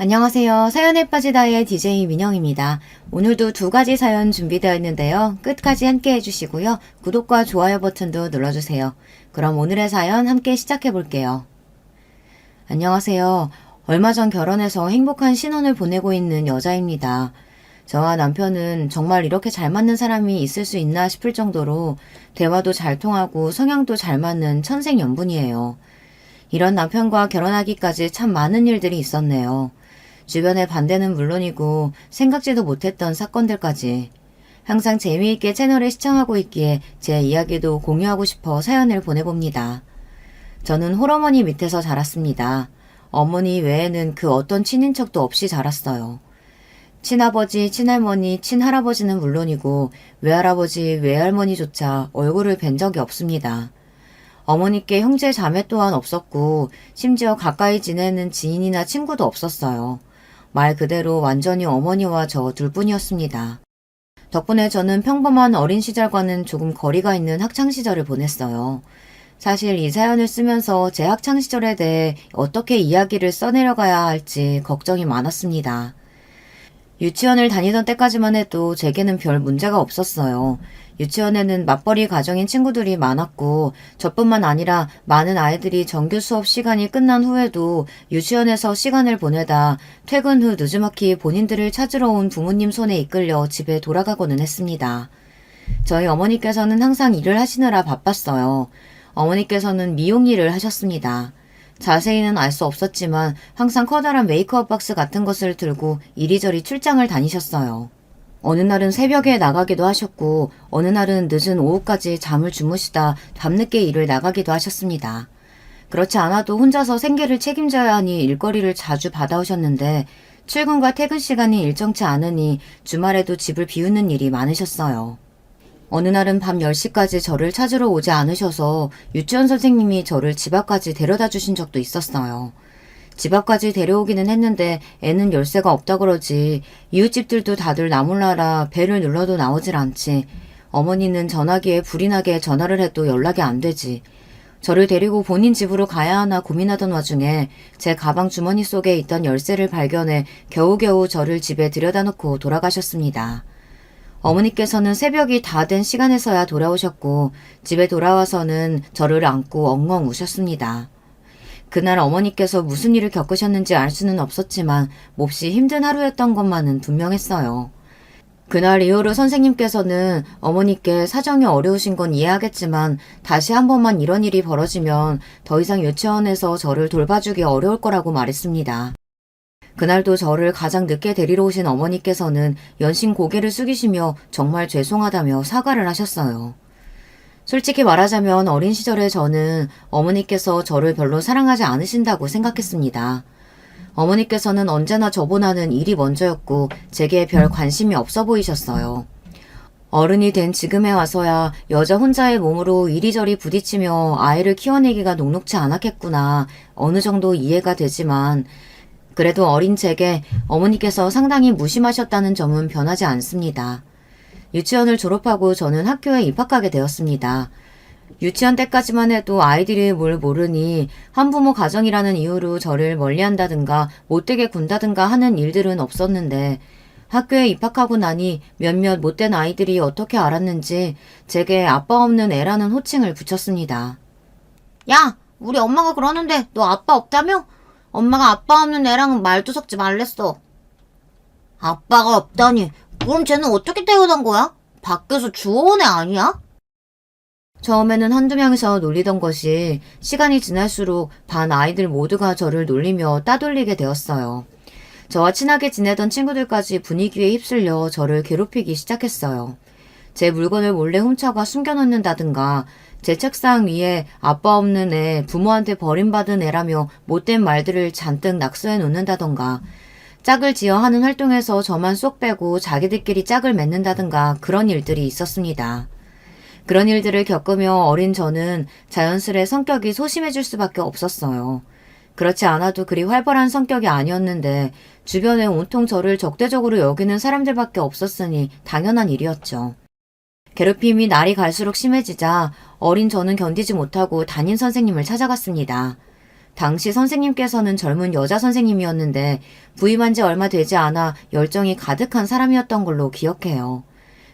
안녕하세요. 사연에 빠지다의 DJ 민영입니다. 오늘도 두 가지 사연 준비되어 있는데요. 끝까지 함께 해주시고요. 구독과 좋아요 버튼도 눌러주세요. 그럼 오늘의 사연 함께 시작해 볼게요. 안녕하세요. 얼마 전 결혼해서 행복한 신혼을 보내고 있는 여자입니다. 저와 남편은 정말 이렇게 잘 맞는 사람이 있을 수 있나 싶을 정도로 대화도 잘 통하고 성향도 잘 맞는 천생연분이에요. 이런 남편과 결혼하기까지 참 많은 일들이 있었네요. 주변의 반대는 물론이고 생각지도 못했던 사건들까지. 항상 재미있게 채널을 시청하고 있기에 제 이야기도 공유하고 싶어 사연을 보내봅니다. 저는 홀어머니 밑에서 자랐습니다. 어머니 외에는 그 어떤 친인척도 없이 자랐어요. 친아버지, 친할머니, 친할아버지는 물론이고 외할아버지, 외할머니조차 얼굴을 뵌 적이 없습니다. 어머니께 형제 자매 또한 없었고 심지어 가까이 지내는 지인이나 친구도 없었어요. 말 그대로 완전히 어머니와 저 둘뿐이었습니다. 덕분에 저는 평범한 어린 시절과는 조금 거리가 있는 학창시절을 보냈어요. 사실 이 사연을 쓰면서 제 학창시절에 대해 어떻게 이야기를 써내려가야 할지 걱정이 많았습니다. 유치원을 다니던 때까지만 해도 제게는 별 문제가 없었어요. 유치원에는 맞벌이 가정인 친구들이 많았고 저뿐만 아니라 많은 아이들이 정규 수업 시간이 끝난 후에도 유치원에서 시간을 보내다 퇴근 후 느지막이 본인들을 찾으러 온 부모님 손에 이끌려 집에 돌아가고는 했습니다. 저희 어머니께서는 항상 일을 하시느라 바빴어요. 어머니께서는 미용 일을 하셨습니다. 자세히는 알 수 없었지만 항상 커다란 메이크업 박스 같은 것을 들고 이리저리 출장을 다니셨어요. 어느 날은 새벽에 나가기도 하셨고 어느 날은 늦은 오후까지 잠을 주무시다 밤늦게 일을 나가기도 하셨습니다. 그렇지 않아도 혼자서 생계를 책임져야 하니 일거리를 자주 받아오셨는데 출근과 퇴근 시간이 일정치 않으니 주말에도 집을 비우는 일이 많으셨어요. 어느 날은 밤 10시까지 저를 찾으러 오지 않으셔서 유치원 선생님이 저를 집 앞까지 데려다 주신 적도 있었어요. 집 앞까지 데려오기는 했는데 애는 열쇠가 없다 그러지 이웃집들도 다들 나몰라라 벨을 눌러도 나오질 않지. 어머니는 전화기에 불이 나게 전화를 해도 연락이 안 되지. 저를 데리고 본인 집으로 가야 하나 고민하던 와중에 제 가방 주머니 속에 있던 열쇠를 발견해 겨우겨우 저를 집에 들여다 놓고 돌아가셨습니다. 어머니께서는 새벽이 다 된 시간에서야 돌아오셨고 집에 돌아와서는 저를 안고 엉엉 우셨습니다. 그날 어머니께서 무슨 일을 겪으셨는지 알 수는 없었지만 몹시 힘든 하루였던 것만은 분명했어요. 그날 이후로 선생님께서는 어머니께 사정이 어려우신 건 이해하겠지만 다시 한 번만 이런 일이 벌어지면 더 이상 유치원에서 저를 돌봐주기 어려울 거라고 말했습니다. 그날도 저를 가장 늦게 데리러 오신 어머니께서는 연신 고개를 숙이시며 정말 죄송하다며 사과를 하셨어요. 솔직히 말하자면 어린 시절에 저는 어머니께서 저를 별로 사랑하지 않으신다고 생각했습니다. 어머니께서는 언제나 저보다는 일이 먼저였고 제게 별 관심이 없어 보이셨어요. 어른이 된 지금에 와서야 여자 혼자의 몸으로 이리저리 부딪히며 아이를 키워내기가 녹록지 않았겠구나 어느 정도 이해가 되지만 그래도 어린 제게 어머니께서 상당히 무심하셨다는 점은 변하지 않습니다. 유치원을 졸업하고 저는 학교에 입학하게 되었습니다. 유치원 때까지만 해도 아이들이 뭘 모르니 한부모 가정이라는 이유로 저를 멀리한다든가 못되게 군다든가 하는 일들은 없었는데 학교에 입학하고 나니 몇몇 못된 아이들이 어떻게 알았는지 제게 아빠 없는 애라는 호칭을 붙였습니다. 야, 우리 엄마가 그러는데 너 아빠 없다며? 엄마가 아빠 없는 애랑은 말도 섞지 말랬어. 아빠가 없다니, 그럼 쟤는 어떻게 태어난 거야? 밖에서 주워온 애 아니야? 처음에는 한두 명이서 놀리던 것이 시간이 지날수록 반 아이들 모두가 저를 놀리며 따돌리게 되었어요. 저와 친하게 지내던 친구들까지 분위기에 휩쓸려 저를 괴롭히기 시작했어요. 제 물건을 몰래 훔쳐가 숨겨놓는다든가 제 책상 위에 아빠 없는 애, 부모한테 버림받은 애라며 못된 말들을 잔뜩 낙서해 놓는다던가 짝을 지어 하는 활동에서 저만 쏙 빼고 자기들끼리 짝을 맺는다든가 그런 일들이 있었습니다. 그런 일들을 겪으며 어린 저는 자연스레 성격이 소심해질 수밖에 없었어요. 그렇지 않아도 그리 활발한 성격이 아니었는데 주변에 온통 저를 적대적으로 여기는 사람들밖에 없었으니 당연한 일이었죠. 괴롭힘이 날이 갈수록 심해지자 어린 저는 견디지 못하고 담임 선생님을 찾아갔습니다. 당시 선생님께서는 젊은 여자 선생님이었는데 부임한 지 얼마 되지 않아 열정이 가득한 사람이었던 걸로 기억해요.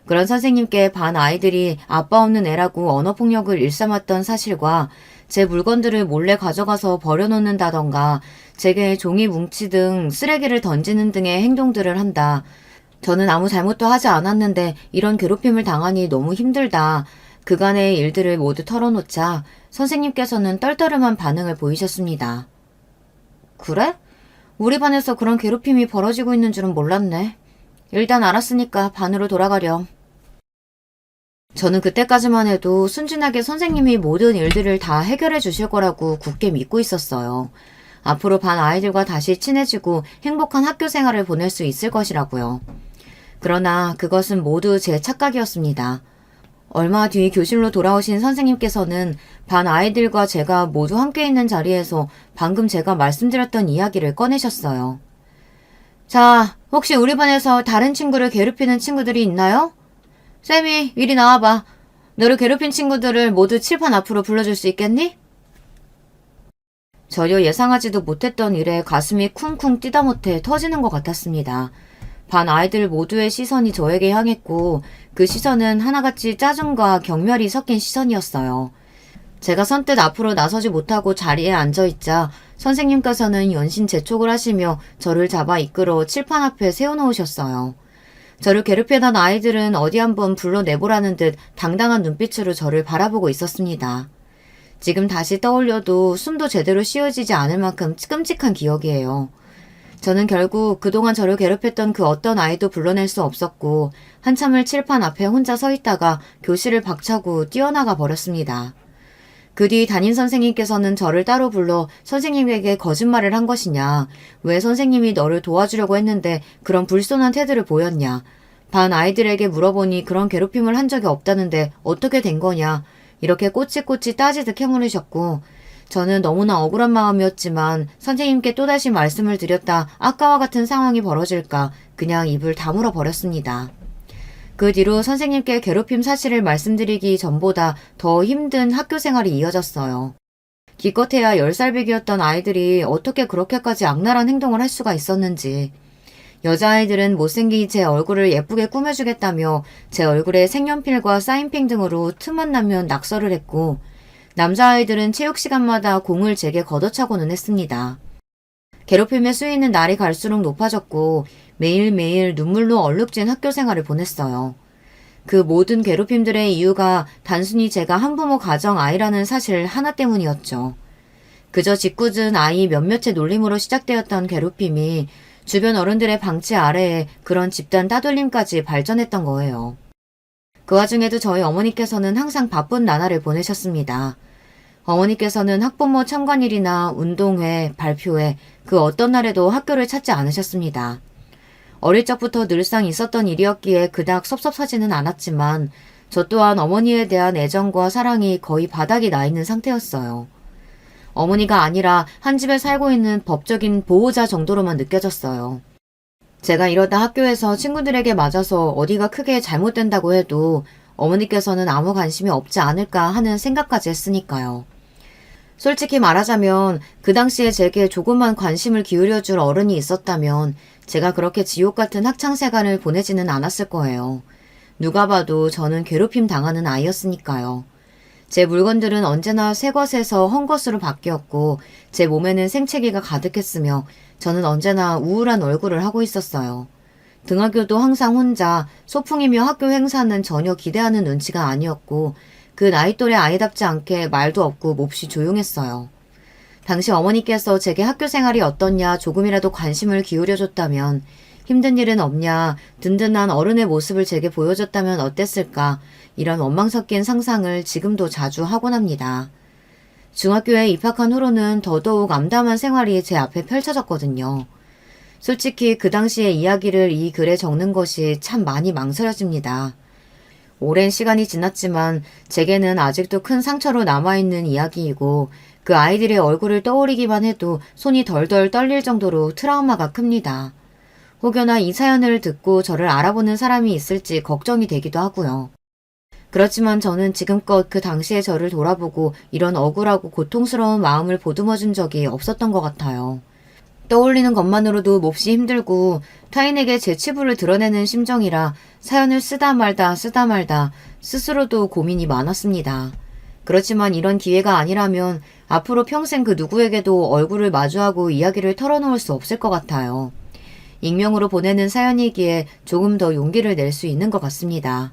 그런 선생님께 반 아이들이 아빠 없는 애라고 언어폭력을 일삼았던 사실과 제 물건들을 몰래 가져가서 버려놓는다던가 제게 종이 뭉치 등 쓰레기를 던지는 등의 행동들을 한다. 저는 아무 잘못도 하지 않았는데 이런 괴롭힘을 당하니 너무 힘들다. 그간의 일들을 모두 털어놓자 선생님께서는 떨떠름한 반응을 보이셨습니다. 그래? 우리 반에서 그런 괴롭힘이 벌어지고 있는 줄은 몰랐네. 일단 알았으니까 반으로 돌아가렴. 저는 그때까지만 해도 순진하게 선생님이 모든 일들을 다 해결해 주실 거라고 굳게 믿고 있었어요. 앞으로 반 아이들과 다시 친해지고 행복한 학교 생활을 보낼 수 있을 것이라고요. 그러나 그것은 모두 제 착각이었습니다. 얼마 뒤 교실로 돌아오신 선생님께서는 반 아이들과 제가 모두 함께 있는 자리에서 방금 제가 말씀드렸던 이야기를 꺼내셨어요. 자, 혹시 우리 반에서 다른 친구를 괴롭히는 친구들이 있나요? 쌤이 이리 나와봐. 너를 괴롭힌 친구들을 모두 칠판 앞으로 불러줄 수 있겠니? 전혀 예상하지도 못했던 일에 가슴이 쿵쿵 뛰다 못해 터지는 것 같았습니다. 반 아이들 모두의 시선이 저에게 향했고 그 시선은 하나같이 짜증과 경멸이 섞인 시선이었어요. 제가 선뜻 앞으로 나서지 못하고 자리에 앉아있자 선생님께서는 연신 재촉을 하시며 저를 잡아 이끌어 칠판 앞에 세워놓으셨어요. 저를 괴롭히던 아이들은 어디 한번 불러내보라는 듯 당당한 눈빛으로 저를 바라보고 있었습니다. 지금 다시 떠올려도 숨도 제대로 쉬어지지 않을 만큼 끔찍한 기억이에요. 저는 결국 그동안 저를 괴롭혔던 그 어떤 아이도 불러낼 수 없었고 한참을 칠판 앞에 혼자 서 있다가 교실을 박차고 뛰어나가 버렸습니다. 그 뒤 담임 선생님께서는 저를 따로 불러 선생님에게 거짓말을 한 것이냐, 왜 선생님이 너를 도와주려고 했는데 그런 불손한 태도를 보였냐, 반 아이들에게 물어보니 그런 괴롭힘을 한 적이 없다는데 어떻게 된 거냐, 이렇게 꼬치꼬치 따지듯 캐물으셨고 저는 너무나 억울한 마음이었지만 선생님께 또다시 말씀을 드렸다 아까와 같은 상황이 벌어질까 그냥 입을 다물어 버렸습니다. 그 뒤로 선생님께 괴롭힘 사실을 말씀드리기 전보다 더 힘든 학교 생활이 이어졌어요. 기껏해야 10살배기였던 아이들이 어떻게 그렇게까지 악랄한 행동을 할 수가 있었는지. 여자아이들은 못생긴 제 얼굴을 예쁘게 꾸며주겠다며 제 얼굴에 색연필과 사인펜 등으로 틈만 나면 낙서를 했고 남자아이들은 체육시간마다 공을 제게 걷어차고는 했습니다. 괴롭힘의 수위는 날이 갈수록 높아졌고 매일매일 눈물로 얼룩진 학교 생활을 보냈어요. 그 모든 괴롭힘들의 이유가 단순히 제가 한부모 가정 아이라는 사실 하나 때문이었죠. 그저 짓궂은 아이 몇몇의 놀림으로 시작되었던 괴롭힘이 주변 어른들의 방치 아래에 그런 집단 따돌림까지 발전했던 거예요. 그 와중에도 저희 어머니께서는 항상 바쁜 나날을 보내셨습니다. 어머니께서는 학부모 참관일이나 운동회, 발표회, 그 어떤 날에도 학교를 찾지 않으셨습니다. 어릴 적부터 늘상 있었던 일이었기에 그닥 섭섭하지는 않았지만 저 또한 어머니에 대한 애정과 사랑이 거의 바닥이 나 있는 상태였어요. 어머니가 아니라 한 집에 살고 있는 법적인 보호자 정도로만 느껴졌어요. 제가 이러다 학교에서 친구들에게 맞아서 어디가 크게 잘못된다고 해도 어머니께서는 아무 관심이 없지 않을까 하는 생각까지 했으니까요. 솔직히 말하자면 그 당시에 제게 조금만 관심을 기울여줄 어른이 있었다면 제가 그렇게 지옥 같은 학창생활을 보내지는 않았을 거예요. 누가 봐도 저는 괴롭힘 당하는 아이였으니까요. 제 물건들은 언제나 새 것에서 헌 것으로 바뀌었고 제 몸에는 생채기가 가득했으며 저는 언제나 우울한 얼굴을 하고 있었어요. 등하교도 항상 혼자, 소풍이며 학교 행사는 전혀 기대하는 눈치가 아니었고 그 나이 또래 아이답지 않게 말도 없고 몹시 조용했어요. 당시 어머니께서 제게 학교 생활이 어떻냐 조금이라도 관심을 기울여줬다면, 힘든 일은 없냐, 든든한 어른의 모습을 제게 보여줬다면 어땠을까, 이런 원망 섞인 상상을 지금도 자주 하곤 합니다. 중학교에 입학한 후로는 더더욱 암담한 생활이 제 앞에 펼쳐졌거든요. 솔직히 그 당시의 이야기를 이 글에 적는 것이 참 많이 망설여집니다. 오랜 시간이 지났지만 제게는 아직도 큰 상처로 남아있는 이야기이고 그 아이들의 얼굴을 떠올리기만 해도 손이 덜덜 떨릴 정도로 트라우마가 큽니다. 혹여나 이 사연을 듣고 저를 알아보는 사람이 있을지 걱정이 되기도 하고요. 그렇지만 저는 지금껏 그 당시의 저를 돌아보고 이런 억울하고 고통스러운 마음을 보듬어준 적이 없었던 것 같아요. 떠올리는 것만으로도 몹시 힘들고 타인에게 제 치부를 드러내는 심정이라 사연을 쓰다 말다 스스로도 고민이 많았습니다. 그렇지만 이런 기회가 아니라면 앞으로 평생 그 누구에게도 얼굴을 마주하고 이야기를 털어놓을 수 없을 것 같아요. 익명으로 보내는 사연이기에 조금 더 용기를 낼 수 있는 것 같습니다.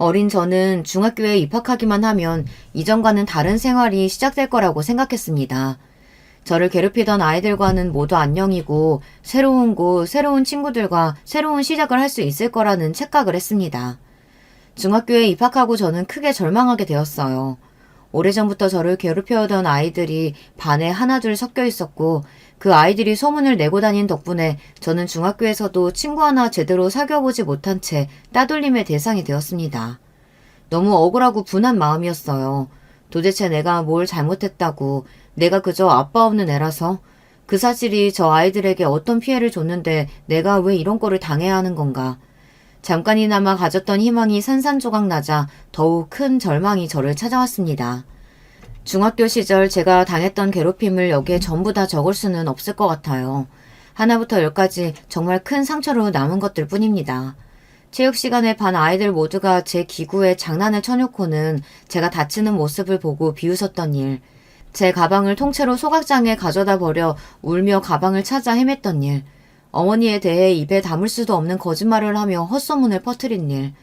어린 저는 중학교에 입학하기만 하면 이전과는 다른 생활이 시작될 거라고 생각했습니다. 저를 괴롭히던 아이들과는 모두 안녕이고 새로운 곳, 새로운 친구들과 새로운 시작을 할 수 있을 거라는 착각을 했습니다. 중학교에 입학하고 저는 크게 절망하게 되었어요. 오래전부터 저를 괴롭혀오던 아이들이 반에 하나둘 섞여 있었고 그 아이들이 소문을 내고 다닌 덕분에 저는 중학교에서도 친구 하나 제대로 사귀어보지 못한 채 따돌림의 대상이 되었습니다. 너무 억울하고 분한 마음이었어요. 도대체 내가 뭘 잘못했다고, 내가 그저 아빠 없는 애라서, 그 사실이 저 아이들에게 어떤 피해를 줬는데 내가 왜 이런 꼴을 당해야 하는 건가. 잠깐이나마 가졌던 희망이 산산조각 나자 더욱 큰 절망이 저를 찾아왔습니다. 중학교 시절 제가 당했던 괴롭힘을 여기에 전부 다 적을 수는 없을 것 같아요. 하나부터 열까지 정말 큰 상처로 남은 것들 뿐입니다. 체육 시간에 반 아이들 모두가 제 기구에 장난을 쳐놓고는 제가 다치는 모습을 보고 비웃었던 일, 제 가방을 통째로 소각장에 가져다 버려 울며 가방을 찾아 헤맸던 일, 어머니에 대해 입에 담을 수도 없는 거짓말을 하며 헛소문을 퍼뜨린 일,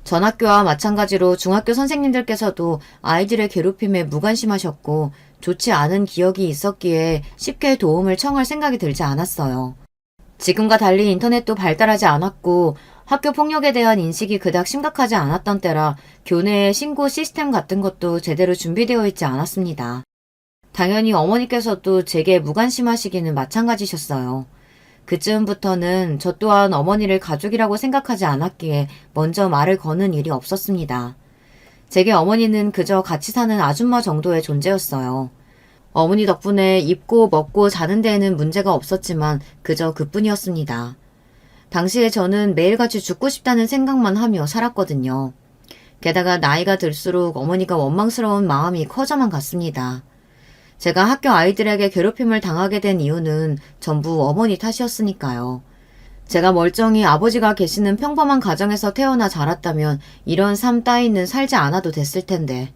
전 학교와 마찬가지로 중학교 선생님들께서도 아이들의 괴롭힘에 무관심하셨고 좋지 않은 기억이 있었기에 쉽게 도움을 청할 생각이 들지 않았어요. 지금과 달리 인터넷도 발달하지 않았고 학교 폭력에 대한 인식이 그닥 심각하지 않았던 때라 교내의 신고 시스템 같은 것도 제대로 준비되어 있지 않았습니다. 당연히 어머니께서도 제게 무관심하시기는 마찬가지셨어요. 그쯤부터는 저 또한 어머니를 가족이라고 생각하지 않았기에 먼저 말을 거는 일이 없었습니다. 제게 어머니는 그저 같이 사는 아줌마 정도의 존재였어요. 어머니 덕분에 입고 먹고 자는 데에는 문제가 없었지만 그저 그뿐이었습니다. 당시에 저는 매일같이 죽고 싶다는 생각만 하며 살았거든요. 게다가 나이가 들수록 어머니가 원망스러운 마음이 커져만 갔습니다. 제가 학교 아이들에게 괴롭힘을 당하게 된 이유는 전부 어머니 탓이었으니까요. 제가 멀쩡히 아버지가 계시는 평범한 가정에서 태어나 자랐다면 이런 삶 따위는 살지 않아도 됐을 텐데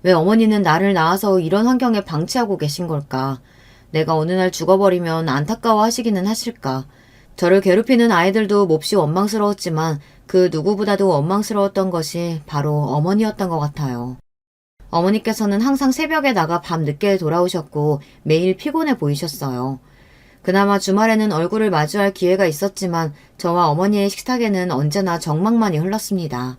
왜 어머니는 나를 낳아서 이런 환경에 방치하고 계신 걸까? 내가 어느 날 죽어버리면 안타까워하시기는 하실까? 저를 괴롭히는 아이들도 몹시 원망스러웠지만 그 누구보다도 원망스러웠던 것이 바로 어머니였던 것 같아요. 어머니께서는 항상 새벽에 나가 밤 늦게 돌아오셨고 매일 피곤해 보이셨어요. 그나마 주말에는 얼굴을 마주할 기회가 있었지만 저와 어머니의 식탁에는 언제나 적막만이 흘렀습니다.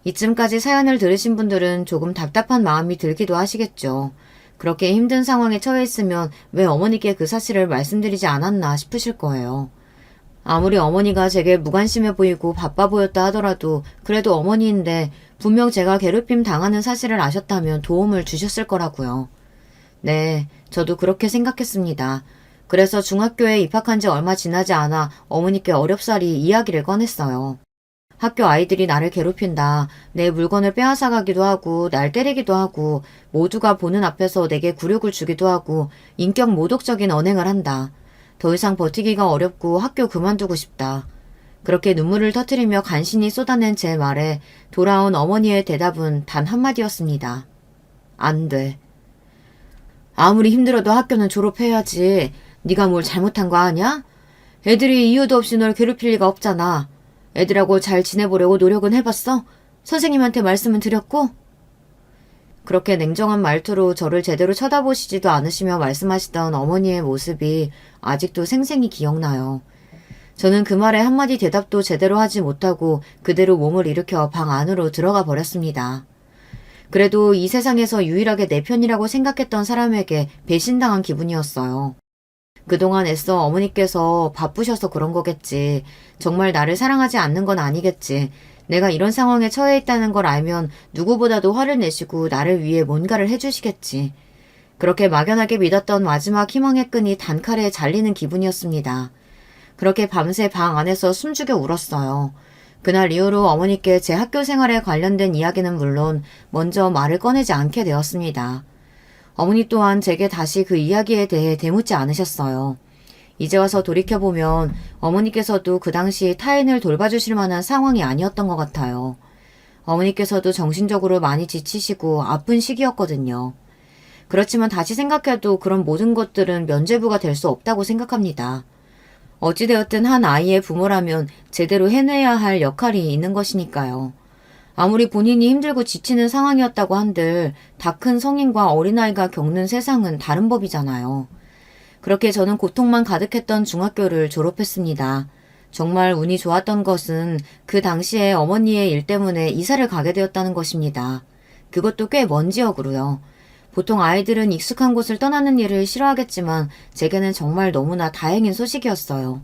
이쯤까지 사연을 들으신 분들은 조금 답답한 마음이 들기도 하시겠죠. 그렇게 힘든 상황에 처해 있으면 왜 어머니께 그 사실을 말씀드리지 않았나 싶으실 거예요. 아무리 어머니가 제게 무관심해 보이고 바빠 보였다 하더라도 그래도 어머니인데 분명 제가 괴롭힘 당하는 사실을 아셨다면 도움을 주셨을 거라고요. 네, 저도 그렇게 생각했습니다. 그래서 중학교에 입학한 지 얼마 지나지 않아 어머니께 어렵사리 이야기를 꺼냈어요. 학교 아이들이 나를 괴롭힌다. 내 물건을 빼앗아가기도 하고 날 때리기도 하고 모두가 보는 앞에서 내게 굴욕을 주기도 하고 인격 모독적인 언행을 한다. 더 이상 버티기가 어렵고 학교 그만두고 싶다. 그렇게 눈물을 터뜨리며 간신히 쏟아낸 제 말에 돌아온 어머니의 대답은 단 한마디였습니다. 안 돼. 아무리 힘들어도 학교는 졸업해야지. 네가 뭘 잘못한 거 아냐? 애들이 이유도 없이 널 괴롭힐 리가 없잖아. 애들하고 잘 지내보려고 노력은 해봤어? 선생님한테 말씀은 드렸고? 그렇게 냉정한 말투로 저를 제대로 쳐다보시지도 않으시며 말씀하시던 어머니의 모습이 아직도 생생히 기억나요. 저는 그 말에 한마디 대답도 제대로 하지 못하고 그대로 몸을 일으켜 방 안으로 들어가 버렸습니다. 그래도 이 세상에서 유일하게 내 편이라고 생각했던 사람에게 배신당한 기분이었어요. 그동안 애써 어머니께서 바쁘셔서 그런 거겠지. 정말 나를 사랑하지 않는 건 아니겠지. 내가 이런 상황에 처해 있다는 걸 알면 누구보다도 화를 내시고 나를 위해 뭔가를 해주시겠지. 그렇게 막연하게 믿었던 마지막 희망의 끈이 단칼에 잘리는 기분이었습니다. 그렇게 밤새 방 안에서 숨죽여 울었어요. 그날 이후로 어머니께 제 학교 생활에 관련된 이야기는 물론 먼저 말을 꺼내지 않게 되었습니다. 어머니 또한 제게 다시 그 이야기에 대해 대묻지 않으셨어요. 이제 와서 돌이켜보면 어머니께서도 그 당시 타인을 돌봐주실 만한 상황이 아니었던 것 같아요. 어머니께서도 정신적으로 많이 지치시고 아픈 시기였거든요. 그렇지만 다시 생각해도 그런 모든 것들은 면죄부가 될 수 없다고 생각합니다. 어찌되었든 한 아이의 부모라면 제대로 해내야 할 역할이 있는 것이니까요. 아무리 본인이 힘들고 지치는 상황이었다고 한들 다 큰 성인과 어린아이가 겪는 세상은 다른 법이잖아요. 그렇게 저는 고통만 가득했던 중학교를 졸업했습니다. 정말 운이 좋았던 것은 그 당시에 어머니의 일 때문에 이사를 가게 되었다는 것입니다. 그것도 꽤 먼 지역으로요. 보통 아이들은 익숙한 곳을 떠나는 일을 싫어하겠지만 제게는 정말 너무나 다행인 소식이었어요.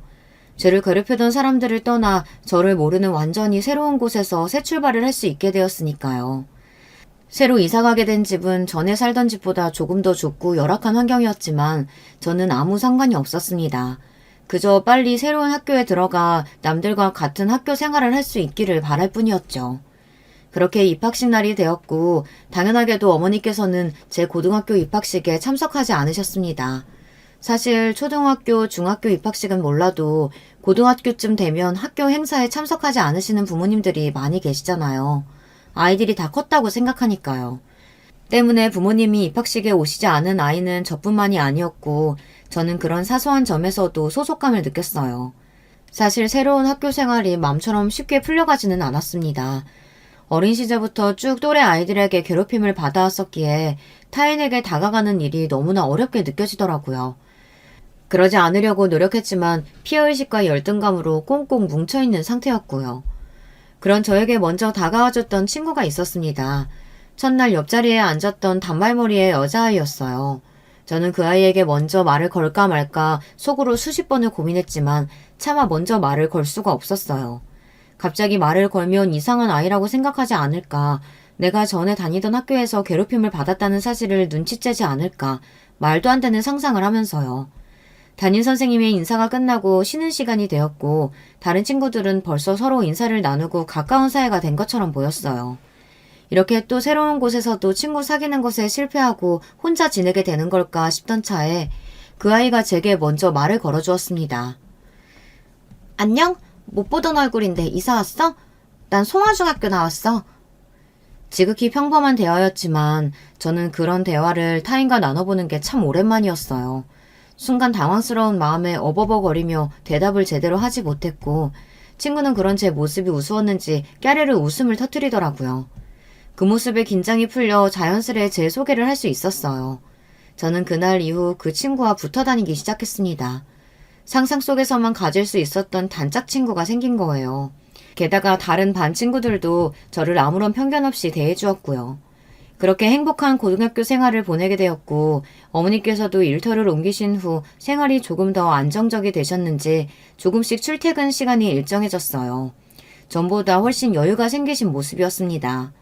저를 괴롭히던 사람들을 떠나 저를 모르는 완전히 새로운 곳에서 새 출발을 할 수 있게 되었으니까요. 새로 이사가게 된 집은 전에 살던 집보다 조금 더 좁고 열악한 환경이었지만 저는 아무 상관이 없었습니다. 그저 빨리 새로운 학교에 들어가 남들과 같은 학교 생활을 할 수 있기를 바랄 뿐이었죠. 그렇게 입학식 날이 되었고 당연하게도 어머니께서는 제 고등학교 입학식에 참석하지 않으셨습니다. 사실 초등학교, 중학교 입학식은 몰라도 고등학교쯤 되면 학교 행사에 참석하지 않으시는 부모님들이 많이 계시잖아요. 아이들이 다 컸다고 생각하니까요. 때문에 부모님이 입학식에 오시지 않은 아이는 저뿐만이 아니었고 저는 그런 사소한 점에서도 소속감을 느꼈어요. 사실 새로운 학교 생활이 마음처럼 쉽게 풀려가지는 않았습니다. 어린 시절부터 쭉 또래 아이들에게 괴롭힘을 받아왔었기에 타인에게 다가가는 일이 너무나 어렵게 느껴지더라고요. 그러지 않으려고 노력했지만 피해의식과 열등감으로 꽁꽁 뭉쳐있는 상태였고요. 그런 저에게 먼저 다가와줬던 친구가 있었습니다. 첫날 옆자리에 앉았던 단발머리의 여자아이였어요. 저는 그 아이에게 먼저 말을 걸까 말까 속으로 수십 번을 고민했지만 차마 먼저 말을 걸 수가 없었어요. 갑자기 말을 걸면 이상한 아이라고 생각하지 않을까, 내가 전에 다니던 학교에서 괴롭힘을 받았다는 사실을 눈치채지 않을까, 말도 안 되는 상상을 하면서요. 담임 선생님의 인사가 끝나고 쉬는 시간이 되었고 다른 친구들은 벌써 서로 인사를 나누고 가까운 사이가 된 것처럼 보였어요. 이렇게 또 새로운 곳에서도 친구 사귀는 것에 실패하고 혼자 지내게 되는 걸까 싶던 차에 그 아이가 제게 먼저 말을 걸어주었습니다. 안녕? 못 보던 얼굴인데 이사 왔어? 난 송화중학교 나왔어. 지극히 평범한 대화였지만 저는 그런 대화를 타인과 나눠보는 게 참 오랜만이었어요. 순간 당황스러운 마음에 어버버거리며 대답을 제대로 하지 못했고 친구는 그런 제 모습이 우스웠는지 까르르 웃음을 터뜨리더라고요. 그 모습에 긴장이 풀려 자연스레 제 소개를 할 수 있었어요. 저는 그날 이후 그 친구와 붙어 다니기 시작했습니다. 상상 속에서만 가질 수 있었던 단짝 친구가 생긴 거예요. 게다가 다른 반 친구들도 저를 아무런 편견 없이 대해주었고요. 그렇게 행복한 고등학교 생활을 보내게 되었고 어머니께서도 일터를 옮기신 후 생활이 조금 더 안정적이 되셨는지 조금씩 출퇴근 시간이 일정해졌어요. 전보다 훨씬 여유가 생기신 모습이었습니다.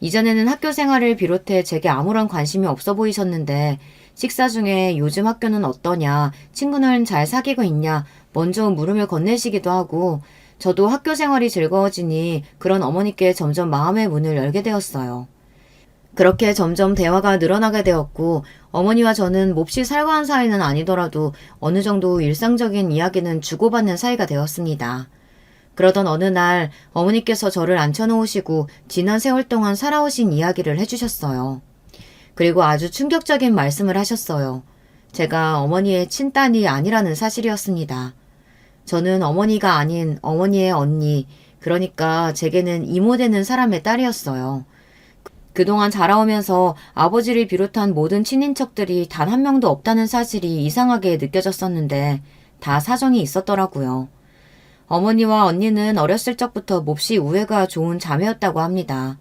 이전에는 학교 생활을 비롯해 제게 아무런 관심이 없어 보이셨는데 식사 중에 요즘 학교는 어떠냐, 친구는 잘 사귀고 있냐 먼저 물음을 건네시기도 하고 저도 학교 생활이 즐거워지니 그런 어머니께 점점 마음의 문을 열게 되었어요. 그렇게 점점 대화가 늘어나게 되었고 어머니와 저는 몹시 살가운 사이는 아니더라도 어느 정도 일상적인 이야기는 주고받는 사이가 되었습니다. 그러던 어느 날 어머니께서 저를 앉혀놓으시고 지난 세월 동안 살아오신 이야기를 해주셨어요. 그리고 아주 충격적인 말씀을 하셨어요. 제가 어머니의 친딸이 아니라는 사실이었습니다. 저는 어머니가 아닌 어머니의 언니, 그러니까 제게는 이모 되는 사람의 딸이었어요. 그동안 자라오면서 아버지를 비롯한 모든 친인척들이 단 한 명도 없다는 사실이 이상하게 느껴졌었는데 다 사정이 있었더라고요. 어머니와 언니는 어렸을 적부터 몹시 우애가 좋은 자매였다고 합니다.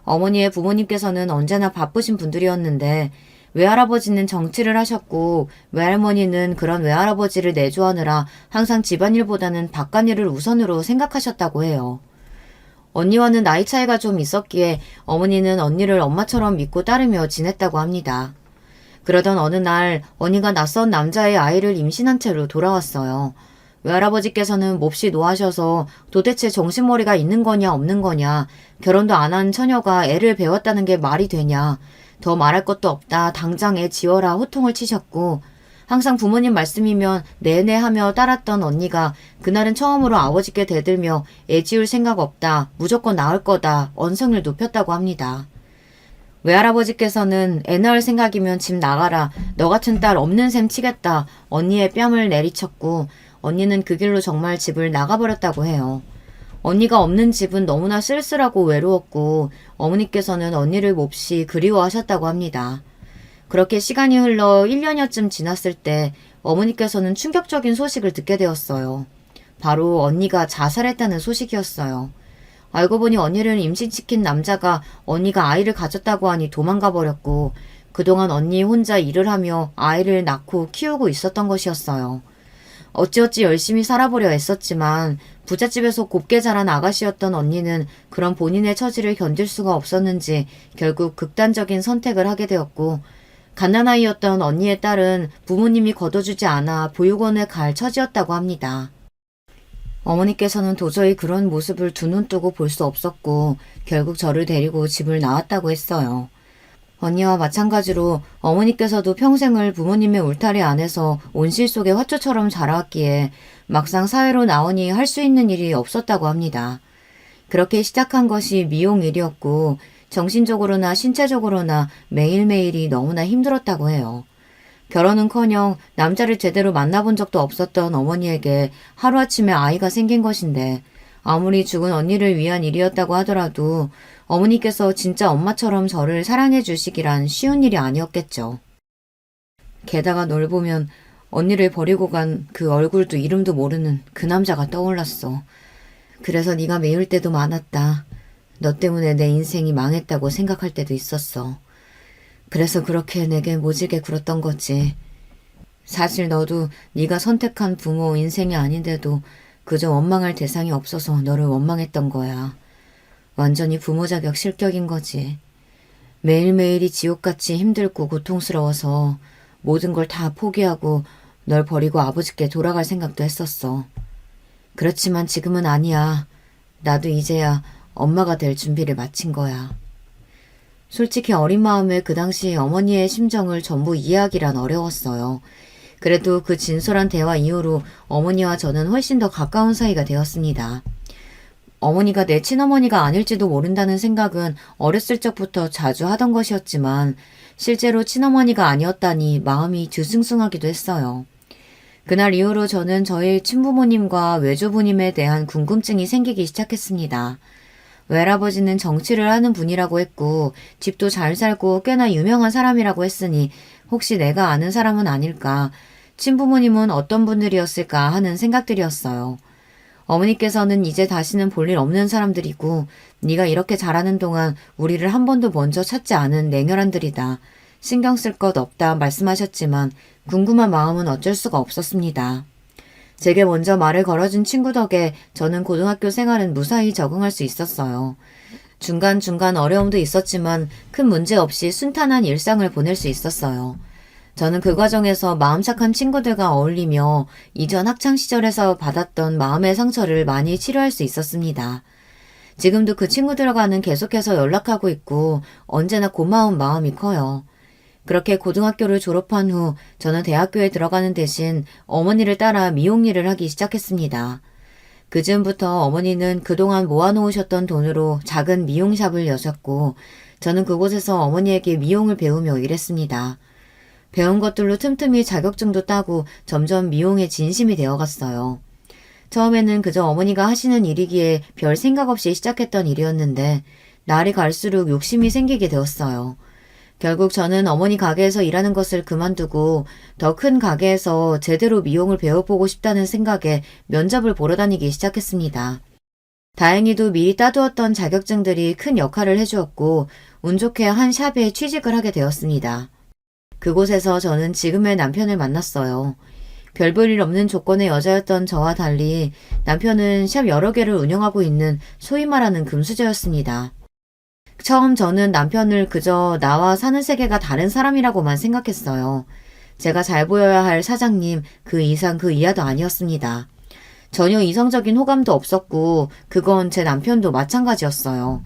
어머니의 부모님께서는 언제나 바쁘신 분들이었는데 외할아버지는 정치를 하셨고 외할머니는 그런 외할아버지를 내조하느라 항상 집안일보다는 바깥일을 우선으로 생각하셨다고 해요. 언니와는 나이 차이가 좀 있었기에 어머니는 언니를 엄마처럼 믿고 따르며 지냈다고 합니다. 그러던 어느 날 언니가 낯선 남자의 아이를 임신한 채로 돌아왔어요. 외할아버지께서는 몹시 노하셔서 도대체 정신머리가 있는 거냐 없는 거냐, 결혼도 안 한 처녀가 애를 배웠다는 게 말이 되냐, 더 말할 것도 없다, 당장 애 지어라 호통을 치셨고, 항상 부모님 말씀이면 내내 하며 따랐던 언니가 그날은 처음으로 아버지께 대들며 애 지울 생각 없다, 무조건 낳을 거다, 언성을 높였다고 합니다. 외할아버지께서는 애 낳을 생각이면 집 나가라, 너 같은 딸 없는 셈 치겠다, 언니의 뺨을 내리쳤고, 언니는 그 길로 정말 집을 나가버렸다고 해요. 언니가 없는 집은 너무나 쓸쓸하고 외로웠고, 어머니께서는 언니를 몹시 그리워하셨다고 합니다. 그렇게 시간이 흘러 1년여쯤 지났을 때 어머니께서는 충격적인 소식을 듣게 되었어요. 바로 언니가 자살했다는 소식이었어요. 알고 보니 언니를 임신시킨 남자가 언니가 아이를 가졌다고 하니 도망가 버렸고, 그동안 언니 혼자 일을 하며 아이를 낳고 키우고 있었던 것이었어요. 어찌어찌 열심히 살아보려 애썼지만 부잣집에서 곱게 자란 아가씨였던 언니는 그런 본인의 처지를 견딜 수가 없었는지 결국 극단적인 선택을 하게 되었고, 갓난아이였던 언니의 딸은 부모님이 거둬주지 않아 보육원에 갈 처지였다고 합니다. 어머니께서는 도저히 그런 모습을 두 눈 뜨고 볼 수 없었고 결국 저를 데리고 집을 나왔다고 했어요. 언니와 마찬가지로 어머니께서도 평생을 부모님의 울타리 안에서 온실 속의 화초처럼 자라왔기에 막상 사회로 나오니 할 수 있는 일이 없었다고 합니다. 그렇게 시작한 것이 미용 일이었고 정신적으로나 신체적으로나 매일매일이 너무나 힘들었다고 해요. 결혼은커녕 남자를 제대로 만나본 적도 없었던 어머니에게 하루아침에 아이가 생긴 것인데 아무리 죽은 언니를 위한 일이었다고 하더라도 어머니께서 진짜 엄마처럼 저를 사랑해 주시기란 쉬운 일이 아니었겠죠. 게다가 널 보면 언니를 버리고 간 그 얼굴도 이름도 모르는 그 남자가 떠올랐어. 그래서 네가 미울 때도 많았다. 너 때문에 내 인생이 망했다고 생각할 때도 있었어. 그래서 그렇게 내게 모질게 굴었던 거지. 사실 너도 네가 선택한 부모 인생이 아닌데도 그저 원망할 대상이 없어서 너를 원망했던 거야. 완전히 부모 자격 실격인 거지. 매일매일이 지옥같이 힘들고 고통스러워서 모든 걸 다 포기하고 널 버리고 아버지께 돌아갈 생각도 했었어. 그렇지만 지금은 아니야. 나도 이제야 엄마가 될 준비를 마친 거야. 솔직히 어린 마음에 그 당시 어머니의 심정을 전부 이해하기란 어려웠어요. 그래도 그 진솔한 대화 이후로 어머니와 저는 훨씬 더 가까운 사이가 되었습니다. 어머니가 내 친어머니가 아닐지도 모른다는 생각은 어렸을 적부터 자주 하던 것이었지만 실제로 친어머니가 아니었다니 마음이 드숭숭하기도 했어요. 그날 이후로 저는 저희 친부모님과 외조부님에 대한 궁금증이 생기기 시작했습니다. 외할아버지는 정치를 하는 분이라고 했고 집도 잘 살고 꽤나 유명한 사람이라고 했으니 혹시 내가 아는 사람은 아닐까, 친부모님은 어떤 분들이었을까 하는 생각들이었어요. 어머니께서는 이제 다시는 볼 일 없는 사람들이고 네가 이렇게 잘하는 동안 우리를 한 번도 먼저 찾지 않은 냉혈한들이다. 신경 쓸 것 없다 말씀하셨지만 궁금한 마음은 어쩔 수가 없었습니다. 제게 먼저 말을 걸어준 친구 덕에 저는 고등학교 생활은 무사히 적응할 수 있었어요. 중간중간 어려움도 있었지만 큰 문제 없이 순탄한 일상을 보낼 수 있었어요. 저는 그 과정에서 마음 착한 친구들과 어울리며 이전 학창시절에서 받았던 마음의 상처를 많이 치료할 수 있었습니다. 지금도 그 친구들과는 계속해서 연락하고 있고 언제나 고마운 마음이 커요. 그렇게 고등학교를 졸업한 후 저는 대학교에 들어가는 대신 어머니를 따라 미용 일을 하기 시작했습니다. 그즈음부터 어머니는 그동안 모아놓으셨던 돈으로 작은 미용샵을 여셨고 저는 그곳에서 어머니에게 미용을 배우며 일했습니다. 배운 것들로 틈틈이 자격증도 따고 점점 미용에 진심이 되어갔어요. 처음에는 그저 어머니가 하시는 일이기에 별 생각 없이 시작했던 일이었는데 날이 갈수록 욕심이 생기게 되었어요. 결국 저는 어머니 가게에서 일하는 것을 그만두고 더 큰 가게에서 제대로 미용을 배워보고 싶다는 생각에 면접을 보러 다니기 시작했습니다. 다행히도 미리 따두었던 자격증들이 큰 역할을 해주었고 운 좋게 한 샵에 취직을 하게 되었습니다. 그곳에서 저는 지금의 남편을 만났어요. 별 볼 일 없는 조건의 여자였던 저와 달리 남편은 샵 여러 개를 운영하고 있는 소위 말하는 금수저였습니다. 처음 저는 남편을 그저 나와 사는 세계가 다른 사람이라고만 생각했어요. 제가 잘 보여야 할 사장님, 그 이상 그 이하도 아니었습니다. 전혀 이성적인 호감도 없었고 그건 제 남편도 마찬가지였어요.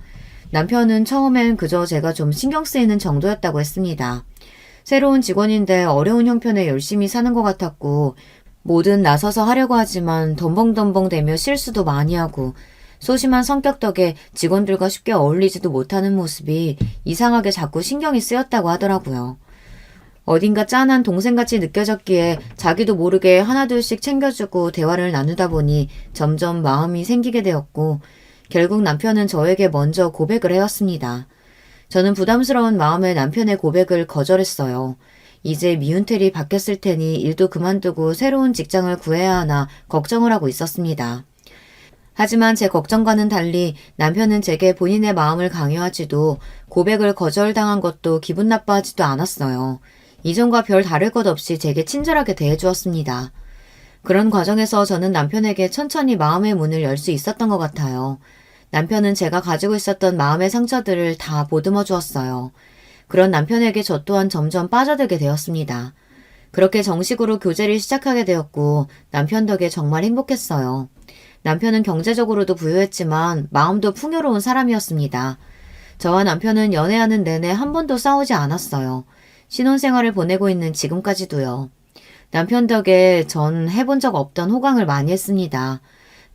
남편은 처음엔 그저 제가 좀 신경 쓰이는 정도였다고 했습니다. 새로운 직원인데 어려운 형편에 열심히 사는 것 같았고 뭐든 나서서 하려고 하지만 덤벙덤벙대며 실수도 많이 하고 소심한 성격 덕에 직원들과 쉽게 어울리지도 못하는 모습이 이상하게 자꾸 신경이 쓰였다고 하더라고요. 어딘가 짠한 동생같이 느껴졌기에 자기도 모르게 하나둘씩 챙겨주고 대화를 나누다 보니 점점 마음이 생기게 되었고 결국 남편은 저에게 먼저 고백을 해왔습니다. 저는 부담스러운 마음에 남편의 고백을 거절했어요. 이제 미운텔이 바뀌었을 테니 일도 그만두고 새로운 직장을 구해야 하나 걱정을 하고 있었습니다. 하지만 제 걱정과는 달리 남편은 제게 본인의 마음을 강요하지도 고백을 거절당한 것도 기분 나빠하지도 않았어요. 이전과 별 다를 것 없이 제게 친절하게 대해주었습니다. 그런 과정에서 저는 남편에게 천천히 마음의 문을 열 수 있었던 것 같아요. 남편은 제가 가지고 있었던 마음의 상처들을 다 보듬어 주었어요. 그런 남편에게 저 또한 점점 빠져들게 되었습니다. 그렇게 정식으로 교제를 시작하게 되었고 남편 덕에 정말 행복했어요. 남편은 경제적으로도 부유했지만 마음도 풍요로운 사람이었습니다. 저와 남편은 연애하는 내내 한 번도 싸우지 않았어요. 신혼생활을 보내고 있는 지금까지도요. 남편 덕에 전 해본 적 없던 호강을 많이 했습니다.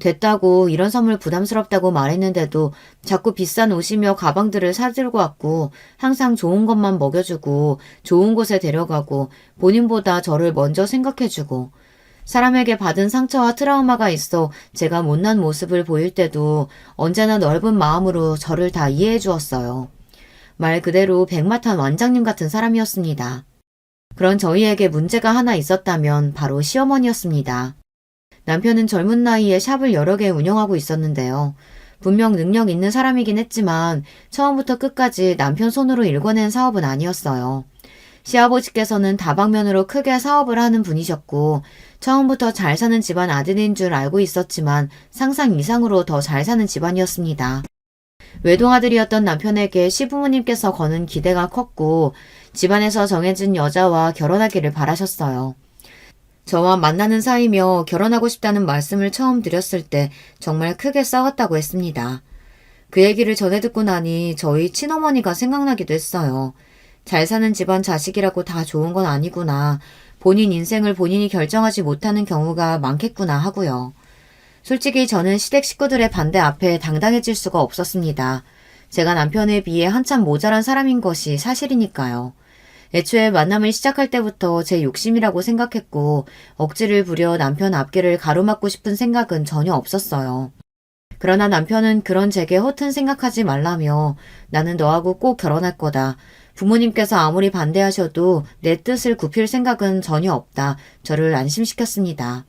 됐다고 이런 선물 부담스럽다고 말했는데도 자꾸 비싼 옷이며 가방들을 사들고 왔고 항상 좋은 것만 먹여주고 좋은 곳에 데려가고 본인보다 저를 먼저 생각해주고 사람에게 받은 상처와 트라우마가 있어 제가 못난 모습을 보일 때도 언제나 넓은 마음으로 저를 다 이해해 주었어요. 말 그대로 백마탄 완장님 같은 사람이었습니다. 그런 저희에게 문제가 하나 있었다면 바로 시어머니였습니다. 남편은 젊은 나이에 샵을 여러 개 운영하고 있었는데요. 분명 능력 있는 사람이긴 했지만 처음부터 끝까지 남편 손으로 일궈낸 사업은 아니었어요. 시아버지께서는 다방면으로 크게 사업을 하는 분이셨고 처음부터 잘 사는 집안 아들인 줄 알고 있었지만 상상 이상으로 더 잘 사는 집안이었습니다. 외동아들이었던 남편에게 시부모님께서 거는 기대가 컸고 집안에서 정해진 여자와 결혼하기를 바라셨어요. 저와 만나는 사이며 결혼하고 싶다는 말씀을 처음 드렸을 때 정말 크게 싸웠다고 했습니다. 그 얘기를 전해 듣고 나니 저희 친어머니가 생각나기도 했어요. 잘 사는 집안 자식이라고 다 좋은 건 아니구나. 본인 인생을 본인이 결정하지 못하는 경우가 많겠구나 하고요. 솔직히 저는 시댁 식구들의 반대 앞에 당당해질 수가 없었습니다. 제가 남편에 비해 한참 모자란 사람인 것이 사실이니까요. 애초에 만남을 시작할 때부터 제 욕심이라고 생각했고 억지를 부려 남편 앞길을 가로막고 싶은 생각은 전혀 없었어요. 그러나 남편은 그런 제게 허튼 생각하지 말라며 나는 너하고 꼭 결혼할 거다. 부모님께서 아무리 반대하셔도 내 뜻을 굽힐 생각은 전혀 없다. 저를 안심시켰습니다.